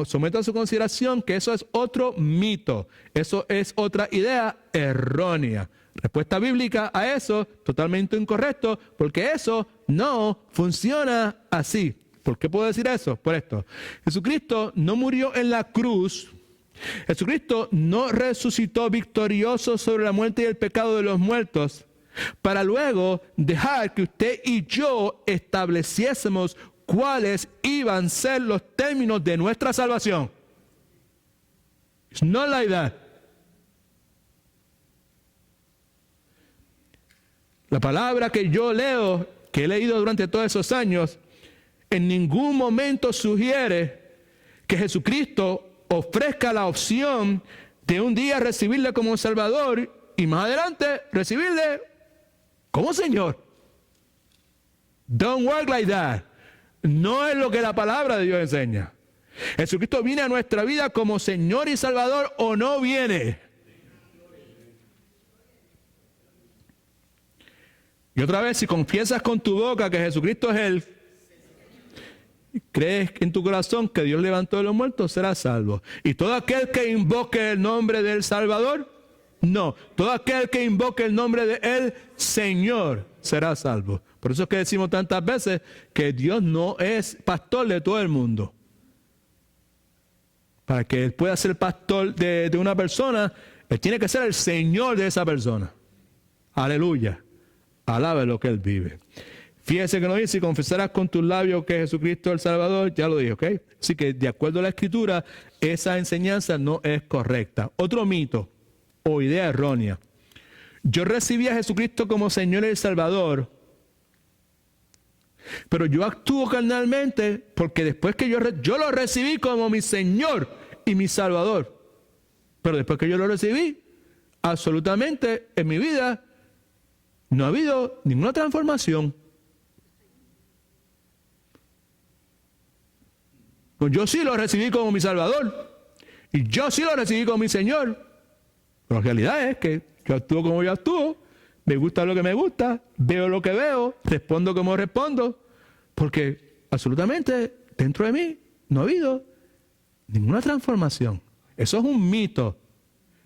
Someto a su consideración que eso es otro mito, eso es otra idea errónea. Respuesta bíblica a eso, totalmente incorrecto, porque eso no funciona así. ¿Por qué puedo decir eso? Por esto. Jesucristo no murió en la cruz. Jesucristo no resucitó victorioso sobre la muerte y el pecado de los muertos, para luego dejar que usted y yo estableciésemos cuáles iban a ser los términos de nuestra salvación. It's not like that. La palabra que yo leo, que he leído durante todos esos años, en ningún momento sugiere que Jesucristo ofrezca la opción de un día recibirle como Salvador y más adelante recibirle como Señor. Don't work like that. No es lo que la palabra de Dios enseña. Jesucristo viene a nuestra vida como Señor y Salvador o no viene. Y otra vez, si confiesas con tu boca que Jesucristo es Él, crees en tu corazón que Dios levantó de los muertos, serás salvo. Y todo aquel que invoque el nombre del Salvador, no. Todo aquel que invoque el nombre de el Señor será salvo. Por eso es que decimos tantas veces que Dios no es pastor de todo el mundo. Para que Él pueda ser pastor de una persona, Él tiene que ser el Señor de esa persona. Aleluya. Alabe lo que Él vive. Fíjese que nos dice, si confesarás con tus labios que Jesucristo es el Salvador, ya lo dije, ¿ok? Así que de acuerdo a la Escritura, esa enseñanza no es correcta. Otro mito o idea errónea. Yo recibí a Jesucristo como Señor y Salvador, pero yo actúo carnalmente porque después que yo lo recibí como mi Señor y mi Salvador. Pero después que yo lo recibí, absolutamente en mi vida no ha habido ninguna transformación. Pues yo sí lo recibí como mi Salvador y yo sí lo recibí como mi Señor. Pero la realidad es que yo actúo como yo actúo, me gusta lo que me gusta, veo lo que veo, respondo como respondo, porque absolutamente dentro de mí no ha habido ninguna transformación. Eso es un mito.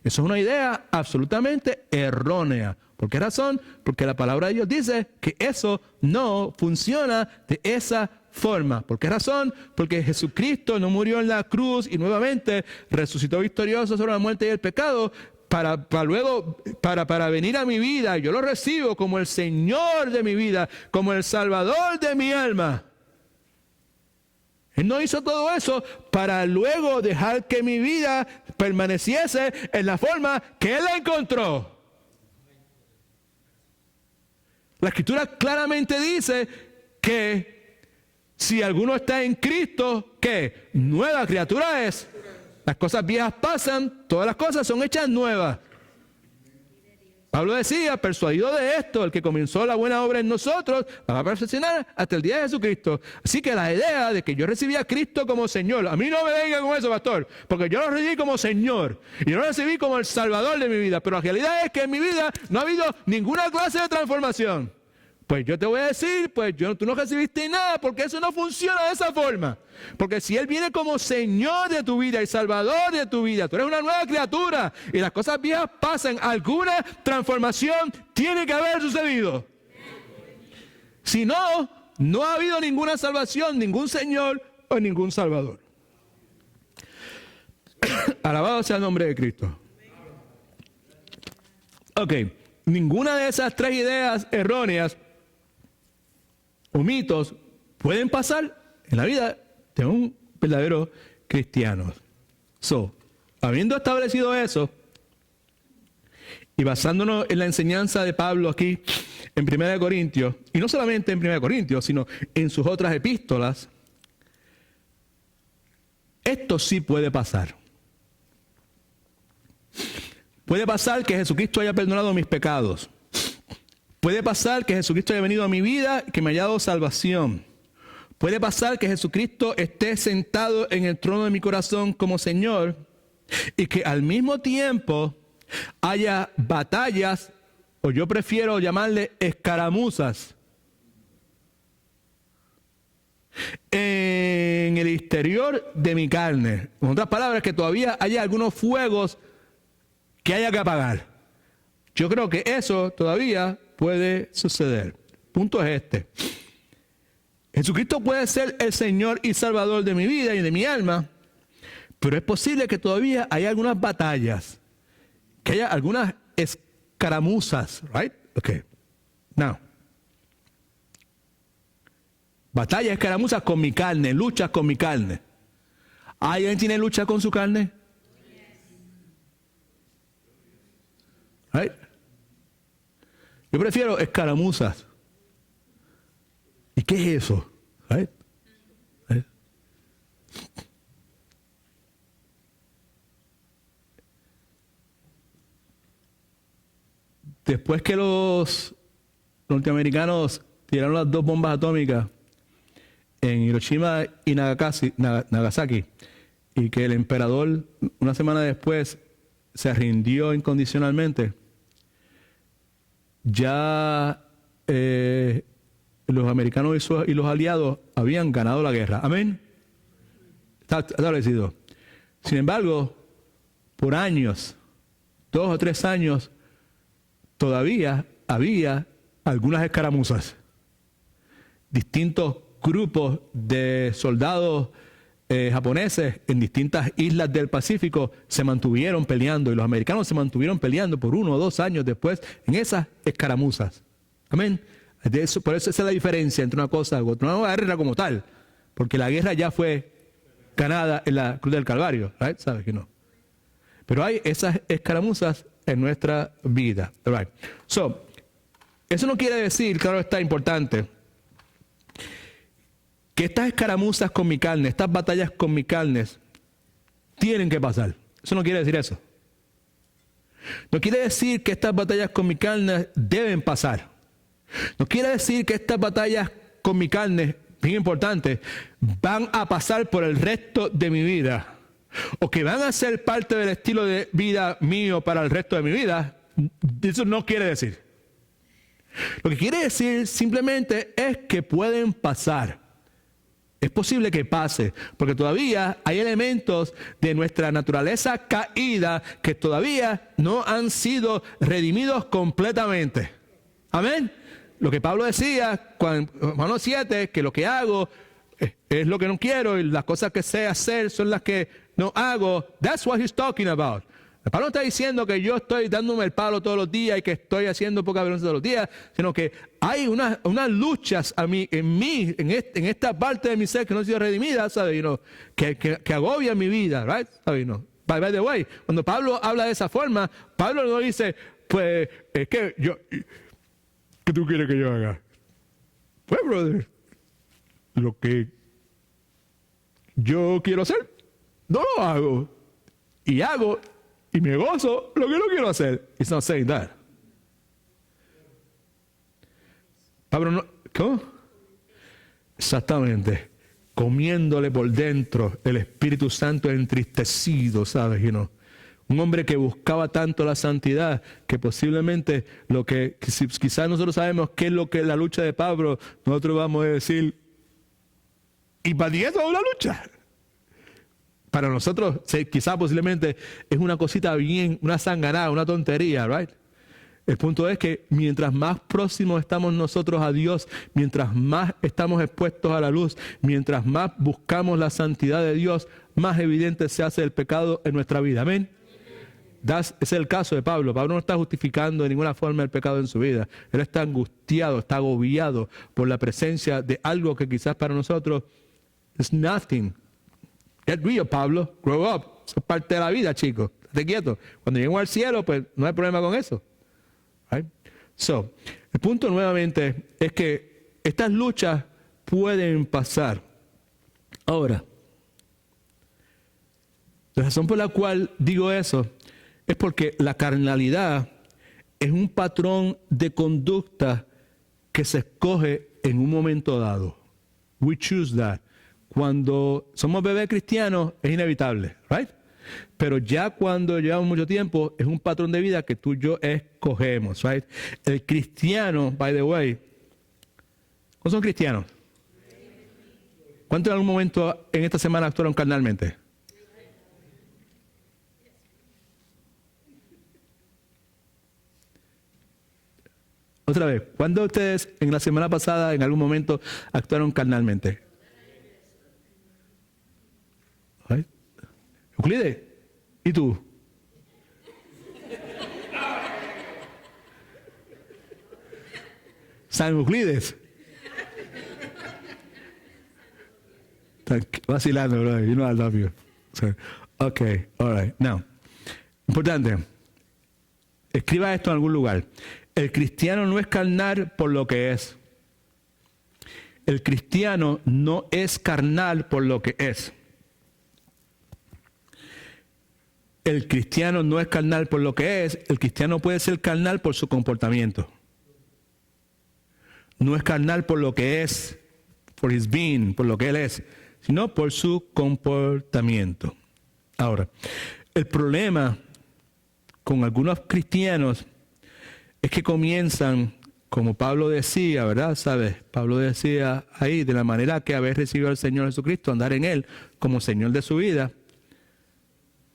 Eso es una idea absolutamente errónea. ¿Por qué razón? Porque la palabra de Dios dice que eso no funciona de esa forma. ¿Por qué razón? Porque Jesucristo no murió en la cruz y nuevamente resucitó victorioso sobre la muerte y el pecado para venir a mi vida. Yo lo recibo como el Señor de mi vida, como el Salvador de mi alma. Él no hizo todo eso para luego dejar que mi vida permaneciese en la forma que Él la encontró. La Escritura claramente dice que si alguno está en Cristo, ¿qué? Nueva criatura es. Las cosas viejas pasan, todas las cosas son hechas nuevas. Pablo decía, persuadido de esto, el que comenzó la buena obra en nosotros, la va a perfeccionar hasta el día de Jesucristo. Así que la idea de que yo recibí a Cristo como Señor, a mí no me venga con eso, pastor, porque yo lo recibí como Señor y yo lo recibí como el Salvador de mi vida, pero la realidad es que en mi vida no ha habido ninguna clase de transformación. Pues yo te voy a decir, pues tú no recibiste nada porque eso no funciona de esa forma. Porque si Él viene como Señor de tu vida y Salvador de tu vida, tú eres una nueva criatura y las cosas viejas pasan, alguna transformación tiene que haber sucedido. Si no, no ha habido ninguna salvación, ningún Señor o ningún Salvador. Alabado sea el nombre de Cristo. Ok, ninguna de esas tres ideas erróneas o mitos pueden pasar en la vida de un verdadero cristiano. Habiendo establecido eso y basándonos en la enseñanza de Pablo aquí en 1 Corintios, y no solamente en 1 Corintios, sino en sus otras epístolas, esto sí puede pasar. Puede pasar que Jesucristo haya perdonado mis pecados. Puede pasar que Jesucristo haya venido a mi vida y que me haya dado salvación. Puede pasar que Jesucristo esté sentado en el trono de mi corazón como Señor y que al mismo tiempo haya batallas, o yo prefiero llamarle escaramuzas, en el exterior de mi carne. En otras palabras, que todavía haya algunos fuegos que haya que apagar. Yo creo que eso todavía puede suceder. Punto es este. Jesucristo puede ser el Señor y Salvador de mi vida y de mi alma, pero es posible que todavía haya algunas batallas, que haya algunas escaramuzas, right? Okay. Now, batallas, escaramuzas con mi carne, luchas con mi carne. ¿Alguien tiene lucha con su carne? Right? Yo prefiero escaramuzas. ¿Y qué es eso? Right? Right? después que los norteamericanos tiraron las 2 bombas atómicas en Hiroshima y Nagasaki, y que el emperador una semana después se rindió incondicionalmente, ya los americanos y los aliados habían ganado la guerra. Amén. Está establecido. Sin embargo, por años, 2 o 3 años, todavía había algunas escaramuzas. Distintos grupos de soldados japoneses en distintas islas del Pacífico se mantuvieron peleando, y los americanos se mantuvieron peleando por 1 o 2 años después en esas escaramuzas. Amén. Por eso esa es la diferencia entre una cosa y otra. No una guerra como tal, porque la guerra ya fue ganada en la Cruz del Calvario, right? ¿Sabes que no? Pero hay esas escaramuzas en nuestra vida, right? So, eso no quiere decir, claro, está importante, que estas escaramuzas con mi carne, estas batallas con mi carne, tienen que pasar. Eso no quiere decir eso. No quiere decir que estas batallas con mi carne deben pasar. No quiere decir que estas batallas con mi carne, bien importante, van a pasar por el resto de mi vida, o que van a ser parte del estilo de vida mío para el resto de mi vida. Eso no quiere decir. Lo que quiere decir simplemente es que pueden pasar. Es posible que pase, porque todavía hay elementos de nuestra naturaleza caída que todavía no han sido redimidos completamente. Amén. Lo que Pablo decía, Romanos 7, que lo que hago es lo que no quiero, y las cosas que sé hacer son las que no hago. That's what he's talking about. Pablo no está diciendo que yo estoy dándome el palo todos los días y que estoy haciendo poca violencia todos los días, sino que hay unas luchas en esta parte de mi ser que no ha sido redimida, ¿sabes? You know, que agobia mi vida, right? ¿Sabes? You know? By the way, cuando Pablo habla de esa forma, Pablo no dice, pues, es que yo, ¿qué tú quieres que yo haga? Pues, brother, lo que yo quiero hacer, no lo hago. Y hago y me gozo lo que no quiero hacer. It's not saying that. Pablo no, ¿cómo? Exactamente. Comiéndole por dentro el Espíritu Santo entristecido, ¿sabes? You know? Un hombre que buscaba tanto la santidad que posiblemente lo que quizás nosotros sabemos qué es lo que es la lucha de Pablo, nosotros vamos a decir, y para ti eso es una lucha. Para nosotros, quizás posiblemente es una cosita bien, una sanganada, una tontería, right? El punto es que mientras más próximos estamos nosotros a Dios, mientras más estamos expuestos a la luz, mientras más buscamos la santidad de Dios, más evidente se hace el pecado en nuestra vida. Amén. Ese es el caso de Pablo. Pablo no está justificando de ninguna forma el pecado en su vida. Él está angustiado, está agobiado por la presencia de algo que quizás para nosotros es nothing. Get real, Pablo. Grow up. Eso es parte de la vida, chicos. Estate quieto. Cuando lleguemos al cielo, pues no hay problema con eso. Right? So, el punto nuevamente es que estas luchas pueden pasar. Ahora, la razón por la cual digo eso es porque la carnalidad es un patrón de conducta que se escoge en un momento dado. We choose that. Cuando somos bebés cristianos es inevitable, right? Pero ya cuando llevamos mucho tiempo es un patrón de vida que tú y yo escogemos, right? El cristiano, by the way, ¿cuántos son cristianos? ¿Cuántos en algún momento en esta semana actuaron carnalmente? Otra vez, ¿cuántos de ustedes en la semana pasada en algún momento actuaron carnalmente? ¿Right? Euclides, ¿y tú? San Euclides. Están vacilando, bro. You know I love you. So, okay, all right. Now, importante. Escriba esto en algún lugar. El cristiano no es carnal por lo que es. El cristiano no es carnal por lo que es. el cristiano no es carnal por lo que es, el cristiano puede ser carnal por su comportamiento. No es carnal por lo que es, por his being, por lo que él es, sino por su comportamiento. Ahora, el problema con algunos cristianos es que comienzan, como Pablo decía, ¿verdad? ¿Sabes? Pablo decía ahí, de la manera que habéis recibido al Señor Jesucristo, andar en Él como Señor de su vida.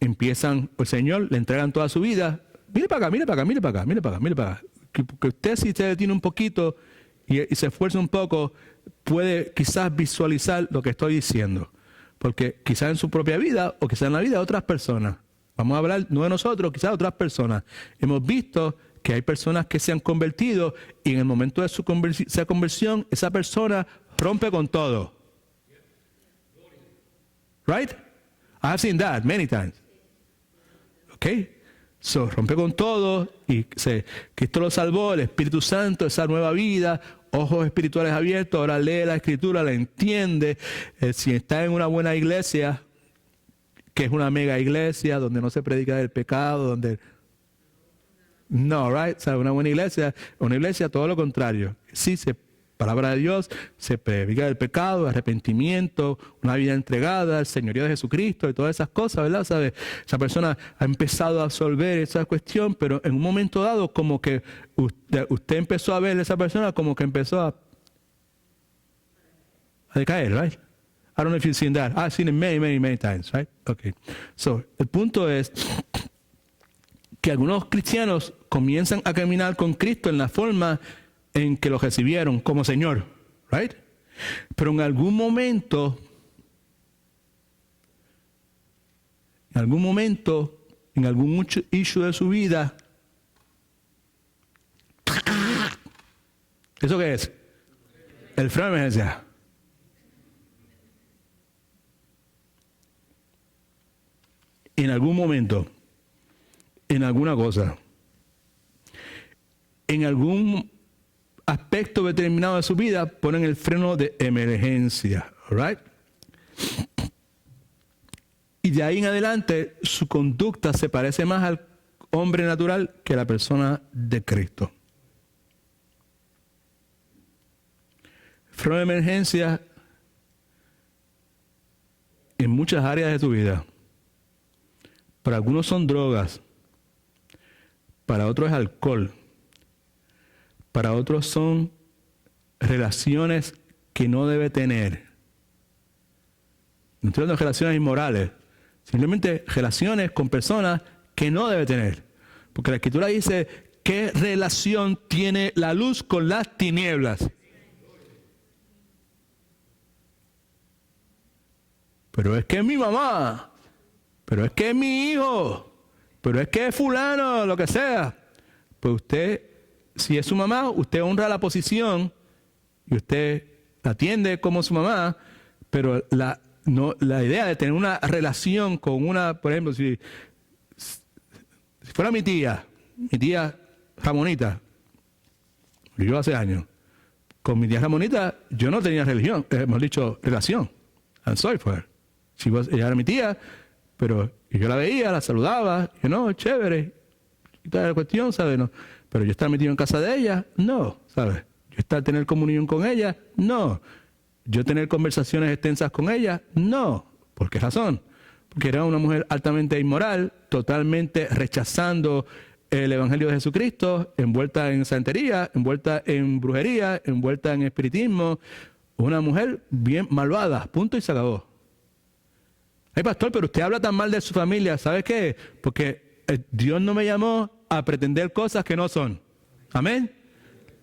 Empiezan, el Señor le entregan toda su vida. Mire para acá, mire para acá, mire para acá, mire para acá, mire para acá. Que usted, si se detiene un poquito y se esfuerza un poco, puede quizás visualizar lo que estoy diciendo. Porque quizás en su propia vida o quizás en la vida de otras personas. Vamos a hablar no de nosotros, quizás de otras personas. Hemos visto que hay personas que se han convertido y en el momento de su conversión, esa persona rompe con todo. Right? I have seen that many times. Okay? So, rompe con todo y Cristo lo salvó, el Espíritu Santo, esa nueva vida, ojos espirituales abiertos, ahora lee la Escritura, la entiende. Si está en una buena iglesia, que es una mega iglesia, donde no se predica del pecado, donde... No, right? O sea, una iglesia todo lo contrario. Sí, palabra de Dios, se predica del pecado, arrepentimiento, una vida entregada al señorío de Jesucristo y todas esas cosas, ¿verdad? ¿Sabe? Esa persona ha empezado a absorber esa cuestión, pero en un momento dado como que usted empezó a ver a esa persona como que empezó a decaer, right? I don't know if you've seen that. I've seen it many, many, many times, right? Okay. So, el punto es que algunos cristianos comienzan a caminar con Cristo en la forma en que lo recibieron como Señor, right? Pero en algún momento, en algún issue de su vida, ¿eso qué es? El freno de emergencia. En algún momento, en alguna cosa, en algún aspecto determinado de su vida, ponen el freno de emergencia, right? Y de ahí en adelante su conducta se parece más al hombre natural que a la persona de Cristo. Freno de emergencia en muchas áreas de tu vida. Para algunos son drogas, para otros es alcohol, para otros son relaciones que no debe tener. No estoy hablando de relaciones inmorales, simplemente relaciones con personas que no debe tener. Porque la Escritura dice, ¿qué relación tiene la luz con las tinieblas? Pero es que es mi mamá, pero es que es mi hijo, pero es que es fulano, lo que sea. Pues usted, si es su mamá, usted honra la posición y usted la atiende como su mamá, pero la idea de tener una relación con una, por ejemplo, si fuera mi tía Ramonita, yo hace años, con mi tía Ramonita yo no tenía relación. I'm sorry for her. Ella era mi tía, pero yo la veía, la saludaba, yo no, chévere, y toda la cuestión, ¿sabes? No. Pero yo estar metido en casa de ella, no, ¿sabes? Yo tener comunión con ella, no. Yo tener conversaciones extensas con ella, no. ¿Por qué razón? Porque era una mujer altamente inmoral, totalmente rechazando el Evangelio de Jesucristo, envuelta en santería, envuelta en brujería, envuelta en espiritismo. Una mujer bien malvada, punto y se acabó. Ay, pastor, pero usted habla tan mal de su familia, ¿sabe qué? Porque Dios no me llamó a pretender cosas que no son. Amén.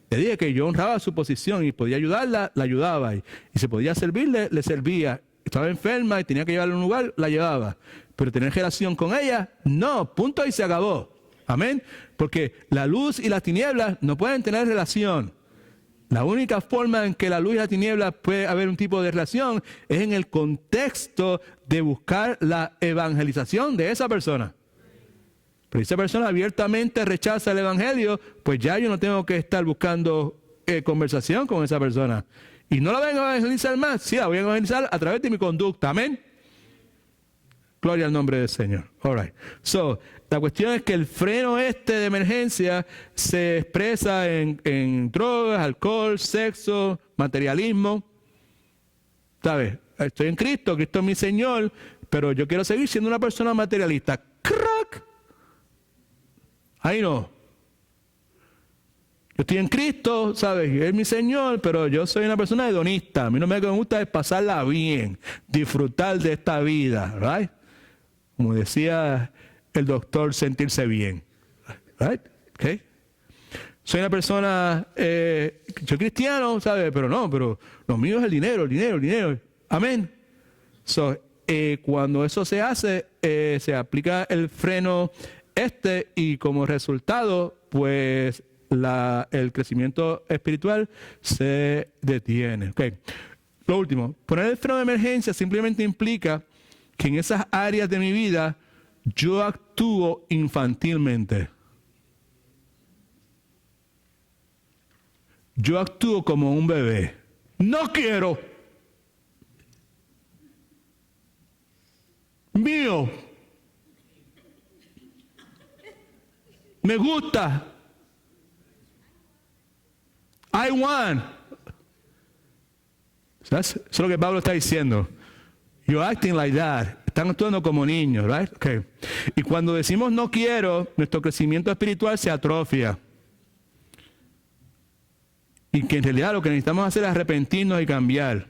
Le dije que yo honraba su posición y podía ayudarla, la ayudaba. Y si podía servirle, le servía. Estaba enferma y tenía que llevarla a un lugar, la llevaba. Pero tener relación con ella, no, punto y se acabó. Amén. Porque la luz y las tinieblas no pueden tener relación. La única forma en que la luz y la tiniebla puede haber un tipo de relación es en el contexto de buscar la evangelización de esa persona. Pero si esa persona abiertamente rechaza el evangelio, pues ya yo no tengo que estar buscando conversación con esa persona. Y no la voy a evangelizar más, sí, la voy a evangelizar a través de mi conducta. Amén. Gloria al nombre del Señor. All right. So, la cuestión es que el freno de emergencia se expresa en drogas, alcohol, sexo, materialismo. ¿Sabes? Estoy en Cristo, Cristo es mi Señor, pero yo quiero seguir siendo una persona materialista. ¡Crack! Ahí no. Yo estoy en Cristo, ¿sabes? Él es mi Señor, pero yo soy una persona hedonista. A mí no me gusta es pasarla bien, disfrutar de esta vida, ¿right? Como decía el doctor, sentirse bien, ¿right? Okay. Soy una persona, soy cristiano, ¿sabes? Pero no, pero lo mío es el dinero, el dinero, el dinero. Amén. So, cuando eso se hace, se aplica el freno y como resultado, pues el crecimiento espiritual se detiene. Okay. Lo último, poner el freno de emergencia simplemente implica que en esas áreas de mi vida yo actúo infantilmente. Yo actúo como un bebé. No quiero. Mío. Me gusta. I want. Eso es lo que Pablo está diciendo. You're acting like that. Están actuando como niños, right? Okay. Y cuando decimos no quiero, nuestro crecimiento espiritual se atrofia. Y que en realidad lo que necesitamos hacer es arrepentirnos y cambiar.